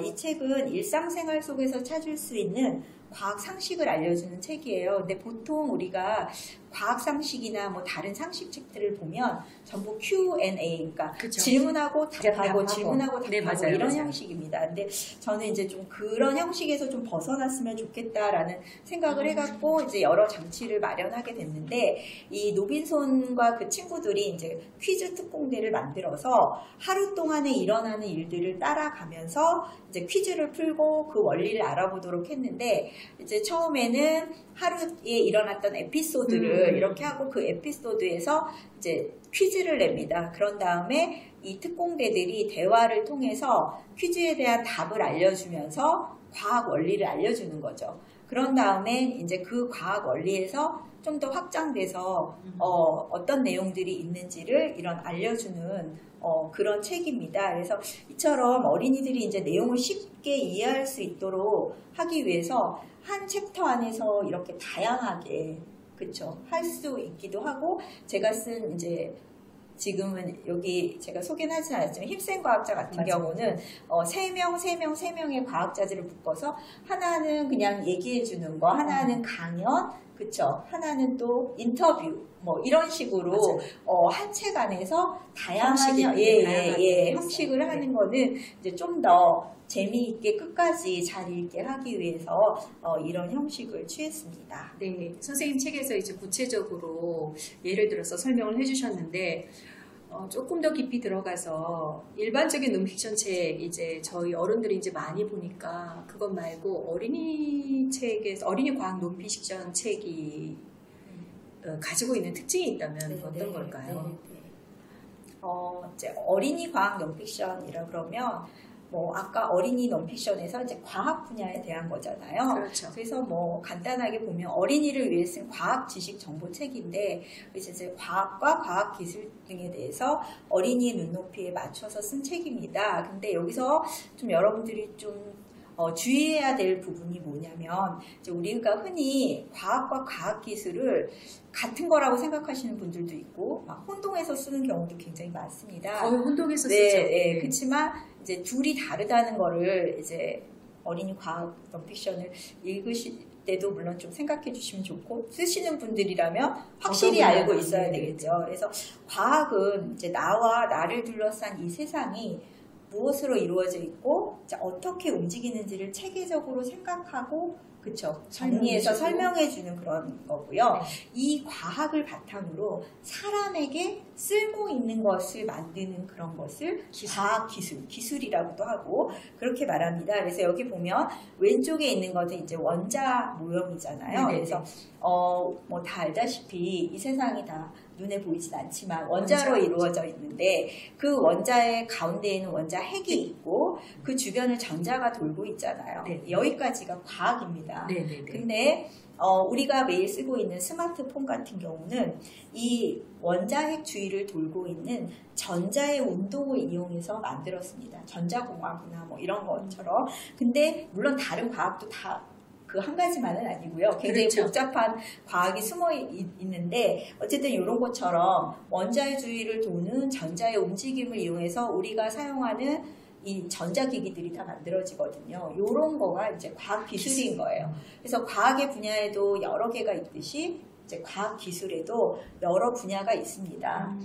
B: 이 책은 일상생활 속에서 찾을 수 있는 과학 상식을 알려주는 책이에요. 근데 보통 우리가 과학 상식이나 뭐 다른 상식 책들을 보면 전부 Q&A, 그러니까
A: 그쵸.
B: 질문하고 답하고 질문하고 답하고
A: 네, 맞아요,
B: 이런
A: 맞아요.
B: 형식입니다. 근데 저는 이제 좀 그런 형식에서 좀 벗어났으면 좋겠다라는 생각을 해갖고 이제 여러 장치를 마련하게 됐는데, 이 노빈손과 그 친구들이 이제 퀴즈 특공대를 만들어서 하루 동안에 일어나는 일들을 따라가면서 이제 퀴즈를 풀고 그 원리를 알아보도록 했는데, 이제 처음에는 하루에 일어났던 에피소드를 이렇게 하고 그 에피소드에서 이제 퀴즈를 냅니다. 그런 다음에 이 특공대들이 대화를 통해서 퀴즈에 대한 답을 알려주면서 과학 원리를 알려주는 거죠. 그런 다음에 이제 그 과학 원리에서 좀 더 확장돼서 어떤 내용들이 있는지를 이런 알려주는 그런 책입니다. 그래서 이처럼 어린이들이 이제 내용을 쉽게 이해할 수 있도록 하기 위해서 한 챕터 안에서 이렇게 다양하게 그쵸 할 수 있기도 하고, 제가 쓴 이제 지금은 여기 제가 소개는 하진 않았지만 힘센 과학자 같은 경우는 3명의 과학자들을 묶어서 하나는 그냥 얘기해주는 거, 하나는 강연, 그쵸, 하나는 또 인터뷰, 뭐 이런 식으로 한 책 안에서 다양한 형식을 하는 거는 이제 좀 더 재미있게 끝까지 잘 읽게 하기 위해서 이런 형식을 취했습니다.
A: 네, 선생님 책에서 이제 구체적으로 예를 들어서 설명을 해주셨는데, 조금 더 깊이 들어가서 일반적인 논픽션 책, 이제 저희 어른들이 이제 많이 보니까 그것 말고 어린이 책에서 어린이 과학 논픽션 책이 가지고 있는 특징이 있다면 어떤 걸까요?
B: 이제 어린이 과학 논픽션이라 그러면 뭐 아까 어린이 논픽션에서 이제 과학 분야에 대한 거잖아요.
A: 그렇죠.
B: 그래서 뭐 간단하게 보면 어린이를 위해 쓴 과학 지식 정보 책인데, 이제 과학과 과학 기술 등에 대해서 어린이의 눈높이에 맞춰서 쓴 책입니다. 근데 여기서 좀 여러분들이 좀 주의해야 될 부분이 뭐냐면, 이제 우리가 흔히 과학과 과학 기술을 같은 거라고 생각하시는 분들도 있고, 막 혼동해서 쓰는 경우도 굉장히 많습니다.
A: 거의 혼동해서 쓰죠.
B: 네. 그렇지만 이제 둘이 다르다는 거를 이제 어린이 과학 논픽션을 읽으실 때도 물론 좀 생각해 주시면 좋고, 쓰시는 분들이라면 확실히 알고 있어야 되겠죠. 그래서 과학은 이제 나와 나를 둘러싼 이 세상이 무엇으로 이루어져 있고 어떻게 움직이는지를 체계적으로 생각하고 그쵸 정리해서 설명해주는 그런 거고요. 이 과학을 바탕으로 사람에게 쓸모 있는 것을 만드는 그런 것을 과학 기술이라고도 하고 그렇게 말합니다. 그래서 여기 보면 왼쪽에 있는 것은 이제 원자 모형이잖아요. 그래서 뭐 다 알다시피 이 세상이 다 눈에 보이진 않지만 원자로 이루어져 있는데, 그 원자의 가운데에는 원자 핵이 있고 그 주변을 전자가 돌고 있잖아요. 여기까지가 과학입니다. 근데 우리가 매일 쓰고 있는 스마트폰 같은 경우는 이 원자핵 주위를 돌고 있는 전자의 운동을 이용해서 만들었습니다. 전자공학이나 뭐 이런 것처럼. 근데 물론 다른 과학도 다 그 한 가지만은 아니고요. 굉장히 복잡한 과학이 숨어 있는데, 어쨌든 이런 것처럼 원자의 주위를 도는 전자의 움직임을 이용해서 우리가 사용하는 이 전자기기들이 다 만들어지거든요. 이런 거가 이제 과학기술인 거예요. 그래서 과학의 분야에도 여러 개가 있듯이 이제 과학기술에도 여러 분야가 있습니다.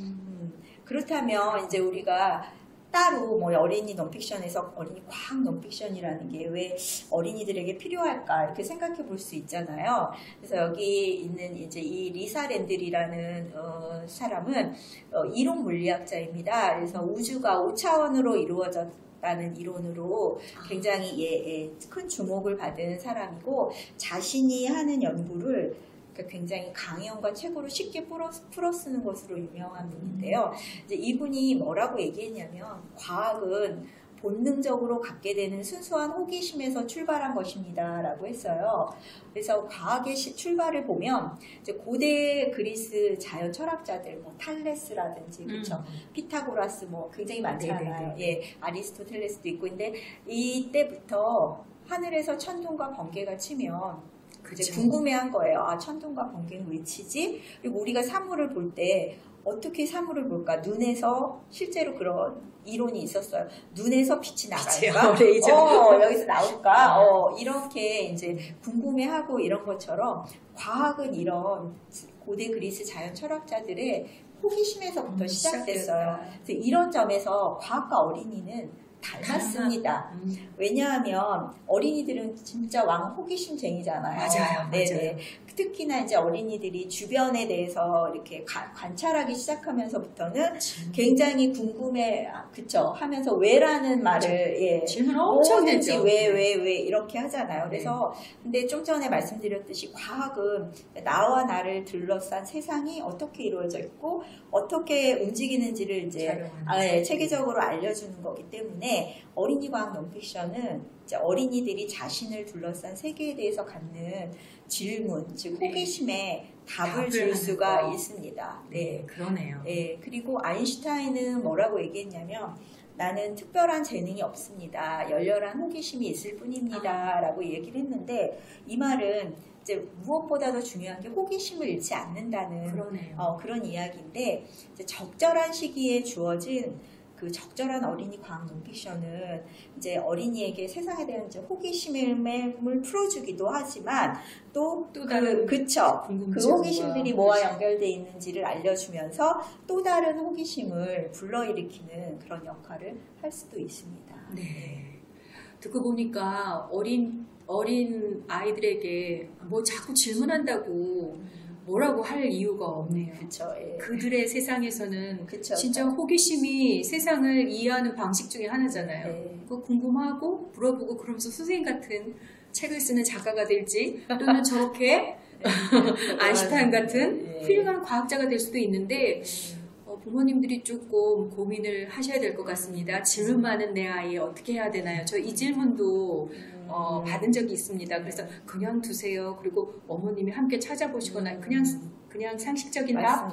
B: 그렇다면 이제 우리가 따로 뭐 어린이 논픽션에서 어린이 과학 논픽션이라는 게 왜 어린이들에게 필요할까 이렇게 생각해 볼 수 있잖아요. 그래서 여기 있는 이제 이 리사 랜들이라는 사람은 이론 물리학자입니다. 그래서 우주가 5차원으로 이루어졌다는 이론으로 굉장히 큰 주목을 받은 사람이고 자신이 하는 연구를 굉장히 강의원과 책으로 쉽게 풀어 쓰는 것으로 유명한 분인데요. 이제 이분이 뭐라고 얘기했냐면 과학은 본능적으로 갖게 되는 순수한 호기심에서 출발한 것입니다. 라고 했어요. 그래서 과학의 출발을 보면 이제 고대 그리스 자연 철학자들, 뭐 탈레스라든지, 그쵸? 피타고라스 뭐 굉장히 많잖아요. 예, 아리스토텔레스도 있고, 근데 이때부터 하늘에서 천둥과 번개가 치면 이제 궁금해한 거예요. 아, 천둥과 번개는 왜 치지? 그리고 우리가 사물을 볼 때 어떻게 사물을 볼까? 눈에서 실제로 그런 이론이 있었어요. 눈에서 빛이 나갈까? 여기서 나올까? 이렇게 이제 궁금해하고 이런 것처럼 과학은 이런 고대 그리스 자연 철학자들의 호기심에서부터 시작됐어요. 그래서 이런 점에서 과학과 어린이는 닮았습니다. 왜냐하면 어린이들은 진짜 호기심쟁이잖아요.
A: 맞아요.
B: 네네. 특히나 이제 어린이들이 주변에 대해서 이렇게 관찰하기 시작하면서부터는 굉장히 궁금해, 그쵸? 하면서 왜라는 말을,
A: 질문 엄청
B: 뭐든지 왜 이렇게 하잖아요. 그래서, 근데 좀 전에 말씀드렸듯이 과학은 나와 나를 둘러싼 세상이 어떻게 이루어져 있고, 어떻게 움직이는지를 이제 체계적으로 알려주는 거기 때문에 어린이 과학 논픽션은 이제 어린이들이 자신을 둘러싼 세계에 대해서 갖는 질문, 즉 호기심에 답을 줄 수가 있습니다.
A: 네, 그러네요.
B: 네, 그리고 아인슈타인은 뭐라고 얘기했냐면 나는 특별한 재능이 없습니다. 열렬한 호기심이 있을 뿐입니다. 라고 얘기를 했는데 이 말은 이제 무엇보다도 중요한 게 호기심을 잃지 않는다는 그런 이야기인데 이제 적절한 시기에 주어진 그 적절한 어린이 과학 논픽션은 이제 어린이에게 세상에 대한 이제 호기심을 풀어주기도 하지만 또 다른 그 호기심들이 뭐와 연결되어 있는지를 알려주면서 또 다른 호기심을 불러일으키는 그런 역할을 할 수도 있습니다.
A: 네. 듣고 보니까 어린 아이들에게 뭐 자꾸 질문한다고 뭐라고 할 이유가 없네요.
B: 그쵸, 예.
A: 그들의 세상에서는 진짜 호기심이 세상을 이해하는 방식 중에 하나잖아요.
B: 네.
A: 그거 궁금하고 물어보고 그러면서 선생님 같은 책을 쓰는 작가가 될지 또는 저렇게 아인슈타인 같은 훌륭한 과학자가 될 수도 있는데 부모님들이 조금 고민을 하셔야 될 것 같습니다. 질문 많은 내 아이 어떻게 해야 되나요? 저 이 질문도 받은 적이 있습니다. 그래서 그냥 두세요. 그리고 어머님이 함께 찾아보시거나 그냥 상식적인 답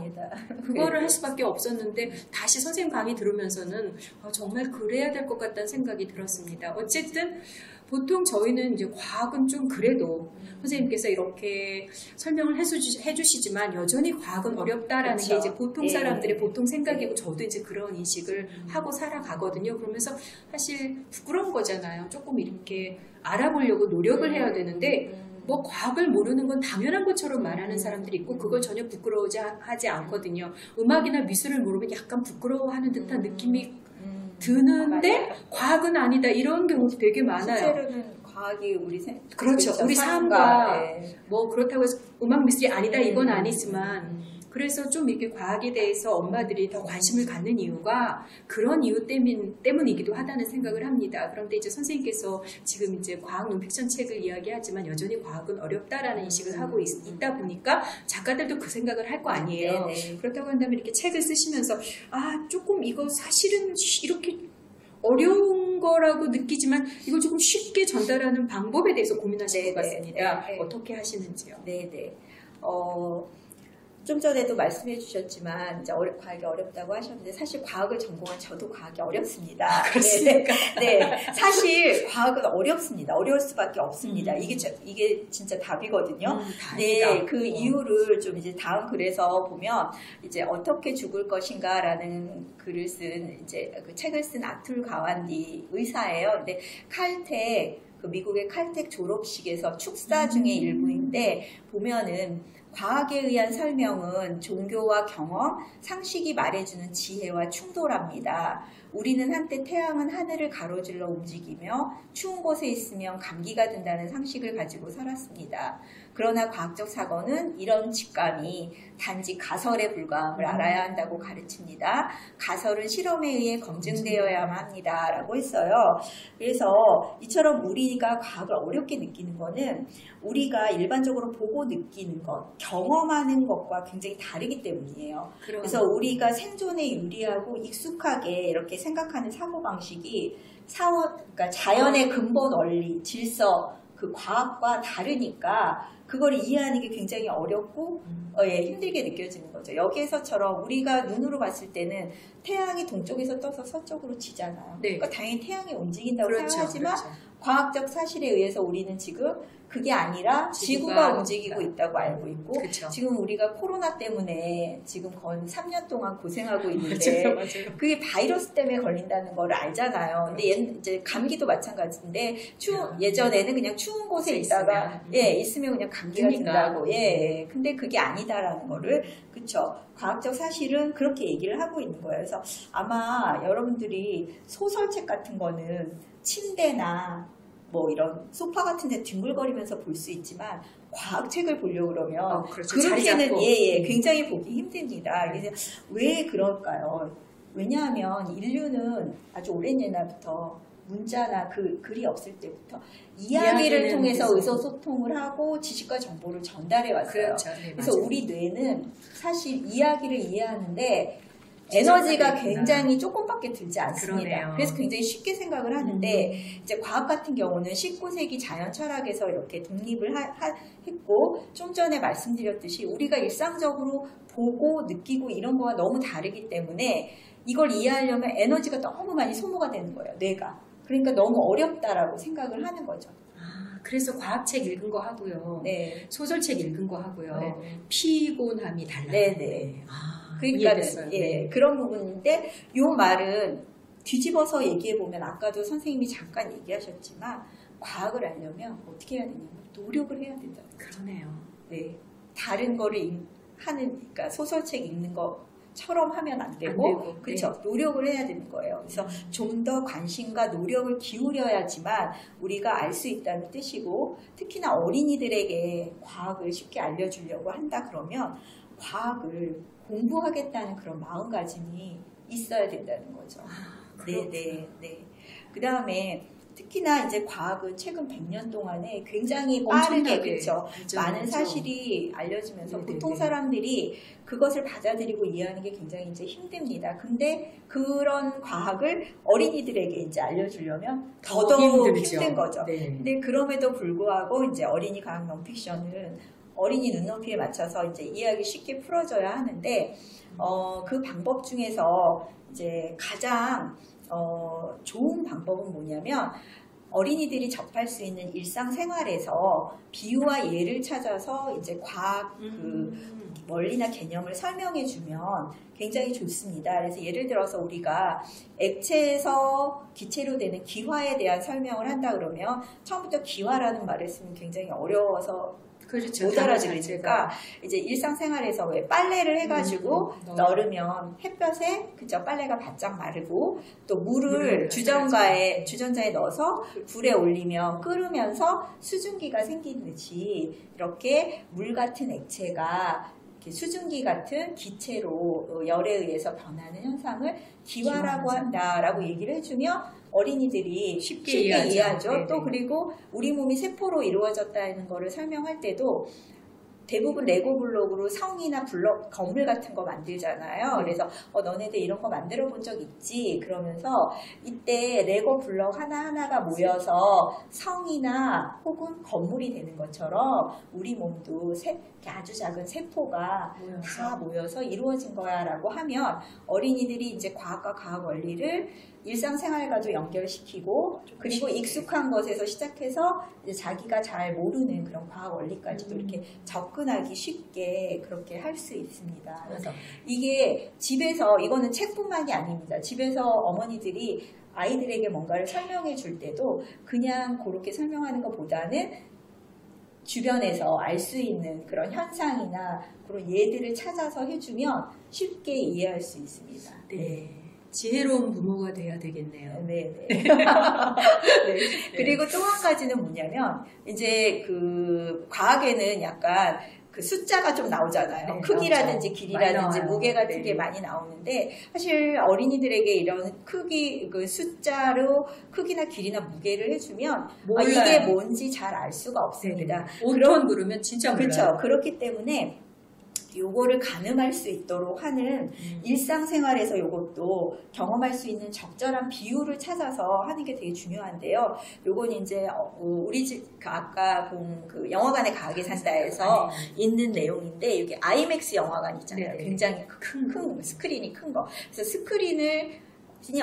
A: 그거를 할 수밖에 없었는데 다시 선생님 강의 들으면서는 정말 그래야 될 것 같다는 생각이 들었습니다. 어쨌든 보통 저희는 이제 과학은 좀 그래도 선생님께서 이렇게 설명을 해주시지만 여전히 과학은 어렵다라는 게 이제 보통 사람들의 보통 생각이고 저도 이제 그런 인식을 하고 살아가거든요. 그러면서 사실 부끄러운 거잖아요. 조금 이렇게 알아보려고 노력을 해야 되는데 뭐 과학을 모르는 건 당연한 것처럼 말하는 사람들이 있고 그걸 전혀 부끄러워하지 않거든요. 음악이나 미술을 모르면 약간 부끄러워하는 듯한 느낌이 드는데 과학은 아니다 이런 경우도 되게 많아요.
B: 실제로는 과학이 우리
A: 우리 삶과 뭐 그렇다고 해서 음악 미술이 아니다 이건 아니지만 그래서 좀 이렇게 과학에 대해서 엄마들이 더 관심을 갖는 이유가 그런 이유 때문이기도 하다는 생각을 합니다. 그런데 이제 선생님께서 지금 이제 과학 논픽션 책을 이야기하지만 여전히 과학은 어렵다라는 인식을 하고 있다 보니까 작가들도 그 생각을 할 거 아니에요. 그렇다고 한다면 이렇게 책을 쓰시면서 조금 이거 사실은 이렇게 어려운 거라고 느끼지만 이걸 조금 쉽게 전달하는 방법에 대해서 고민하실 것 같습니다. 어떻게 하시는지요?
B: 네네. 좀 전에도 말씀해 주셨지만 이제 과학이 어렵다고 하셨는데 사실 과학을 전공한 저도 과학이 어렵습니다.
A: 그렇습니까?
B: 네, 사실 과학은 어렵습니다. 어려울 수밖에 없습니다. 이게 진짜 답이거든요. 네, 그 이유를 좀 이제 다음 글에서 보면 이제 어떻게 죽을 것인가라는 글을 쓴 이제 그 책을 쓴 아툴 가완디 의사예요. 근데 칼텍 그 미국의 칼텍 졸업식에서 축사 중의 일부인데 보면은 과학에 의한 설명은 종교와 경험, 상식이 말해주는 지혜와 충돌합니다. 우리는 한때 태양은 하늘을 가로질러 움직이며 추운 곳에 있으면 감기가 든다는 상식을 가지고 살았습니다. 그러나 과학적 사고는 이런 직감이 단지 가설에 불과함을 알아야 한다고 가르칩니다. 가설은 실험에 의해 검증되어야만 합니다. 라고 했어요. 그래서 이처럼 우리가 과학을 어렵게 느끼는 거는 우리가 일반적으로 보고 느끼는 것, 경험하는 것과 굉장히 다르기 때문이에요. 그래서 우리가 생존에 유리하고 익숙하게 이렇게 생각하는 사고방식이 그러니까 자연의 근본 원리, 질서, 그 과학과 다르니까 그걸 이해하는 게 굉장히 어렵고 힘들게 느껴지는 거죠. 여기에서처럼 우리가 눈으로 봤을 때는 태양이 동쪽에서 떠서 서쪽으로 지잖아요. 네. 그러니까 당연히 태양이 움직인다고 생각하지만 과학적 사실에 의해서 우리는 지금 그게 아니라 지구가 움직이고 있다고 알고 있고 지금 우리가 코로나 때문에 지금 거의 3년 동안 고생하고 있는데 맞아요. 그게 바이러스 때문에 걸린다는 걸 알잖아요. 근데 이제 감기도 마찬가지인데 예전에는 그냥 추운 곳에 있다가 있으면 그냥 감기가 든다고 근데 그게 아니다라는 거를 그쵸. 과학적 사실은 그렇게 얘기를 하고 있는 거예요. 그래서 아마 여러분들이 소설책 같은 거는 침대나 뭐 이런 소파 같은 데 뒹굴거리면서 볼 수 있지만 과학책을 보려고 그러면 그렇게는 굉장히 보기 힘듭니다. 그래서 왜 그럴까요? 왜냐하면 인류는 아주 오랜 옛날부터 문자나 글이 없을 때부터 이야기를 통해서 의사소통을 하고 지식과 정보를 전달해 왔어요. 그래서 맞아요. 우리 뇌는 사실 이야기를 이해하는데 에너지가 굉장히 조금밖에 들지 않습니다. 그러네요. 그래서 굉장히 쉽게 생각을 하는데 이제 과학 같은 경우는 19세기 자연 철학에서 이렇게 독립을 했고 좀 전에 말씀드렸듯이 우리가 일상적으로 보고 느끼고 이런 거와 너무 다르기 때문에 이걸 이해하려면 에너지가 너무 많이 소모가 되는 거예요. 뇌가. 그러니까 너무 어렵다라고 생각을 하는 거죠.
A: 그래서 과학책 읽은 거 하고요. 소설책 읽은 거 하고요. 피곤함이 달라요.
B: 그러니까 그런 부분인데 이 말은 뒤집어서 얘기해 보면 아까도 선생님이 잠깐 얘기하셨지만 과학을 알려면 어떻게 해야 되냐면 노력을 해야 된다.
A: 그러네요.
B: 다른 거를 그러니까 소설책 읽는 것처럼 하면 안 되고 그렇죠. 노력을 해야 되는 거예요. 그래서 좀 더 관심과 노력을 기울여야지만 우리가 알 수 있다는 뜻이고 특히나 어린이들에게 과학을 쉽게 알려주려고 한다 그러면 과학을 공부하겠다는 그런 마음가짐이 있어야 된다는 거죠. 그 다음에 특히나 이제 과학은 최근 100년 동안에 굉장히 빠르게 그렇죠. 많은 사실이 알려지면서 보통 사람들이 그것을 받아들이고 이해하는 게 굉장히 이제 힘듭니다. 근데 그런 과학을 어린이들에게 이제 알려주려면 더더욱 힘든 거죠. 근데 그럼에도 불구하고 이제 어린이 과학 넌픽션은 어린이 눈높이에 맞춰서 이제 이해하기 쉽게 풀어줘야 하는데 그 방법 중에서 이제 가장 좋은 방법은 뭐냐면 어린이들이 접할 수 있는 일상생활에서 비유와 예를 찾아서 이제 과학 그 원리나 개념을 설명해 주면 굉장히 좋습니다. 그래서 예를 들어서 우리가 액체에서 기체로 되는 기화에 대한 설명을 한다 그러면 처음부터 기화라는 말을 쓰면 굉장히 어려워서 못 알아들으니까 이제 일상생활에서 왜 빨래를 해가지고 널으면 햇볕에 그죠 빨래가 바짝 마르고 또 물을 주전자에 넣어서 불에 올리면 끓으면서 수증기가 생기듯이 이렇게 물 같은 액체가 수증기 같은 기체로 열에 의해서 변하는 현상을 기화라고 한다라고 얘기를 해주면 어린이들이 쉽게 이해하죠. 또 그리고 우리 몸이 세포로 이루어졌다는 거를 설명할 때도 대부분 레고 블록으로 성이나 블록, 건물 같은 거 만들잖아요. 그래서 너네들 이런 거 만들어 본 적 있지? 그러면서 이때 레고 블록 하나하나가 모여서 성이나 혹은 건물이 되는 것처럼 우리 몸도 아주 작은 세포가 다 모여서 이루어진 거야 라고 하면 어린이들이 이제 과학과 과학 원리를 일상생활과도 연결시키고 그리고 익숙한 것에서 시작해서 이제 자기가 잘 모르는 그런 과학 원리까지도 이렇게 접근하기 쉽게 그렇게 할 수 있습니다. 그래서 이게 집에서 이거는 책뿐만이 아닙니다. 집에서 어머니들이 아이들에게 뭔가를 설명해 줄 때도 그냥 그렇게 설명하는 것보다는 주변에서 알 수 있는 그런 현상이나 그런 예들을 찾아서 해주면 쉽게 이해할 수 있습니다.
A: 네. 지혜로운 부모가 돼야 되겠네요.
B: 네. 네. 그리고 또 한 가지는 뭐냐면 이제 그 과학에는 약간 그 숫자가 좀 나오잖아요.
A: 네,
B: 크기라든지
A: 나오죠.
B: 길이라든지 무게 같은
A: 네.
B: 게 많이 나오는데 사실 어린이들에게 이런 크기 그 숫자로 크기나 길이나 무게를 해주면 이게 뭔지 잘 알 수가 없습니다.
A: 5톤 그러면 진짜 몰라요.
B: 그렇죠. 그렇기 때문에 요거를 가늠할 수 있도록 하는 일상생활에서 요것도 경험할 수 있는 적절한 비율을 찾아서 하는 게 되게 중요한데요. 요건 이제 우리 집 아까 본 그 영화관에 가게 산다에서 있는 내용인데 여기 아이맥스 영화관 있잖아요.
A: 네.
B: 굉장히 큰 스크린이 큰 거. 그래서 스크린을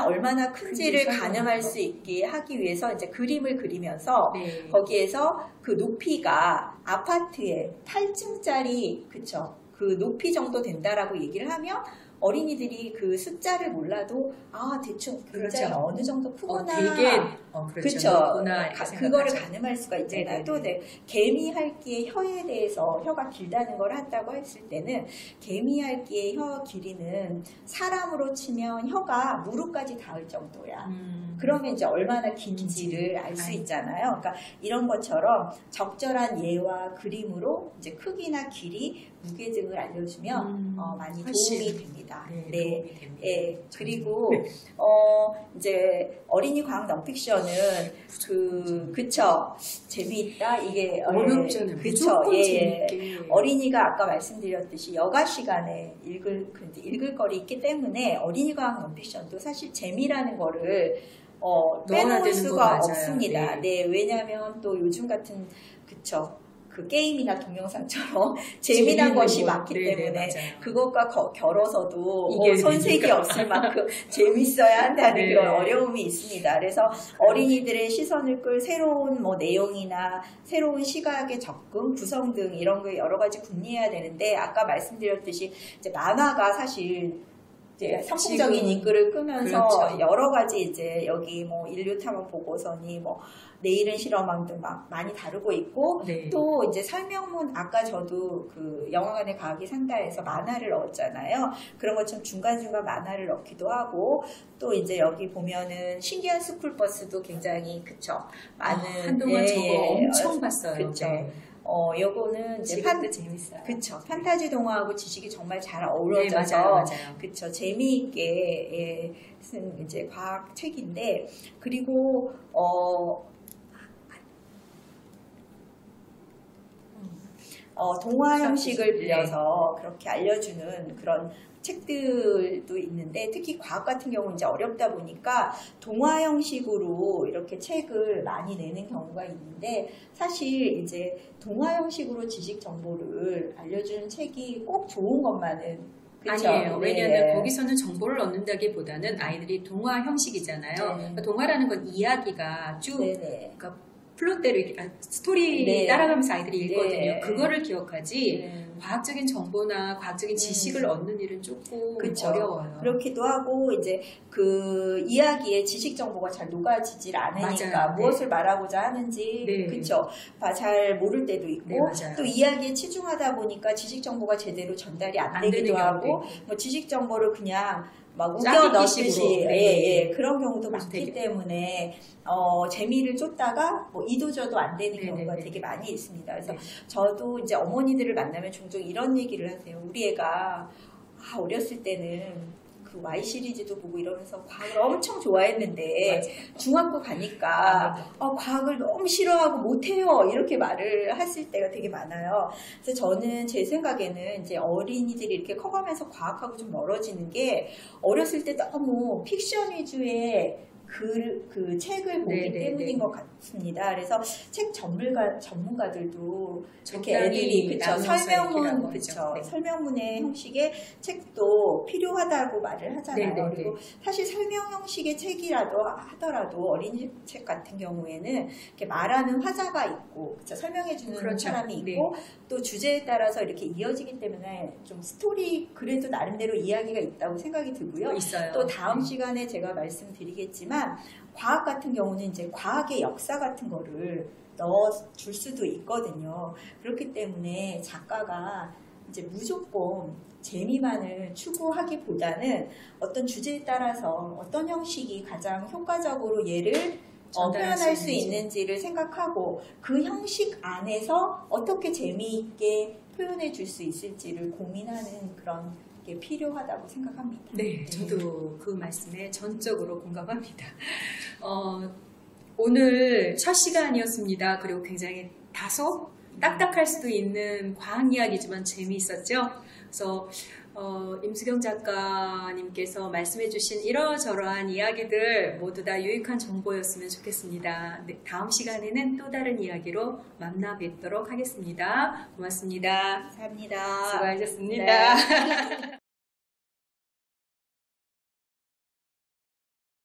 B: 얼마나 큰지를 가늠할 수 있게 하기 위해서 이제 그림을 그리면서 거기에서 그 높이가 아파트의 8층짜리 그쵸? 그 높이 정도 된다라고 얘기를 하면 어린이들이 그 숫자를 몰라도 대충 굉장히
A: 그렇죠.
B: 어느 정도 크구나.
A: 되게
B: 그렇죠. 그거를 가늠할 수가 있잖아요. 또 개미핥기의 혀에 대해서 혀가 길다는 걸 한다고 했을 때는 개미핥기의 혀 길이는 사람으로 치면 혀가 무릎까지 닿을 정도야. 그러면 이제 얼마나 긴지를 알 수 있잖아요. 그러니까 이런 것처럼 적절한 예와 그림으로 이제 크기나 길이, 무게 등을 알려주면 많이 도움이 됩니다.
A: 도움이 됩니다.
B: 그리고 이제 어린이 과학 넌픽션은 그쵸 재미있다 이게
A: 어렵잖아요.
B: 그쵸
A: 재밌게.
B: 어린이가 아까 말씀드렸듯이 여가 시간에 읽을 거리 있기 때문에 어린이 과학 넌픽션도 사실 재미라는 거를 빼놓을 수가 없습니다. 네, 왜냐하면 또 요즘 같은 그쵸. 그 게임이나 동영상처럼 재미난 것이 많기 때문에 그것과 결어서도 손색이 없을 만큼 재밌어야 한다는 그런 어려움이 있습니다. 그래서 어린이들의 시선을 끌 새로운 내용이나 새로운 시각의 접근, 구성 등 이런 거 여러 가지 궁리해야 되는데 아까 말씀드렸듯이 이제 만화가 사실 선풍적인 인기를 끄면서 여러 가지 이제 여기 인류 탐험 보고서니 내일은 실험왕 등 많이 다루고 있고 또 이제 설명문 아까 저도 그 영화관에 가기 산다에서 만화를 넣었잖아요. 그런 것처럼 중간중간 만화를 넣기도 하고 또 이제 여기 보면은 신기한 스쿨버스도 굉장히 많은
A: 한동안 저거 엄청 봤어요.
B: 그쵸. 요거는 이제
A: 재밌어요.
B: 그쵸. 판타지 동화하고 지식이 정말 잘 어우러져서
A: 맞아요.
B: 그쵸. 재미있게 쓴 이제 과학 책인데 그리고 동화 형식을 빌려서 그렇게 알려주는 그런 책들도 있는데 특히 과학 같은 경우는 이제 어렵다 보니까 동화 형식으로 이렇게 책을 많이 내는 경우가 있는데 사실 이제 동화 형식으로 지식 정보를 알려주는 책이 꼭 좋은 것만은 그쵸?
A: 아니에요. 왜냐하면 거기서는 정보를 얻는다기보다는 아이들이 동화 형식이잖아요. 그러니까 동화라는 건 이야기가 쭉 그러니까 플롯대로 스토리 따라가면서 아이들이 읽거든요. 그거를 기억하지 과학적인 정보나 과학적인 지식을 얻는 일은 조금 어려워요.
B: 그렇기도 하고 이제 그 이야기에 지식 정보가 잘 녹아지질 않으니까 무엇을 말하고자 하는지 그쵸? 잘 모를 때도 있고 또 이야기에 치중하다 보니까 지식 정보가 제대로 전달이 안 되기도 하고 지식 정보를 그냥 막 우겨 넣듯이 그런 경우도 많기 때문에 재미를 쫓다가 이도저도 안 되는 경우가 되게 많이 있습니다. 그래서 저도 이제 어머니들을 만나면 종종 이런 얘기를 하세요. 우리 애가 어렸을 때는 그 Y 시리즈도 보고 이러면서 과학을 엄청 좋아했는데 중학교 가니까 과학을 너무 싫어하고 못해요 이렇게 말을 하실 때가 되게 많아요. 그래서 저는 제 생각에는 이제 어린이들이 이렇게 커가면서 과학하고 좀 멀어지는 게 어렸을 때 너무 픽션 위주의 그 책을 보기
A: 네네네.
B: 때문인 것 같습니다. 그래서 책 전문가들도 이렇게
A: 적당히
B: 애들이 그쵸
A: 나눠서
B: 설명문
A: 이렇게
B: 그쵸
A: 하죠. 네.
B: 설명문의 형식의 책도 필요하다고 말을 하잖아요.
A: 네네네.
B: 그리고 사실 설명 형식의 책이라도 하더라도 어린이 책 같은 경우에는 이렇게 말하는 화자가 있고 그쵸 설명해주는
A: 그렇죠.
B: 사람이 있고 또 주제에 따라서 이렇게 이어지기 때문에 좀 스토리 그래도 나름대로 이야기가 있다고 생각이 들고요.
A: 있어요.
B: 또 다음 시간에 제가 말씀드리겠지만 과학 같은 경우는 이제 과학의 역사 같은 거를 넣어줄 수도 있거든요. 그렇기 때문에 작가가 이제 무조건 재미만을 추구하기보다는 어떤 주제에 따라서 어떤 형식이 가장 효과적으로 얘를 표현할 수 있는지를 생각하고 그 형식 안에서 어떻게 재미있게 표현해 줄 수 있을지를 고민하는 그런 게 필요하다고 생각합니다.
A: 네, 저도 그 말씀에 전적으로 공감합니다. 오늘 첫 시간이었습니다. 그리고 굉장히 다소 딱딱할 수도 있는 과학 이야기지만 재미있었죠. 그래서 임수경 작가님께서 말씀해주신 이러저러한 이야기들 모두 다 유익한 정보였으면 좋겠습니다. 네, 다음 시간에는 또 다른 이야기로 만나 뵙도록 하겠습니다. 고맙습니다.
B: 감사합니다.
A: 수고하셨습니다.
B: 네.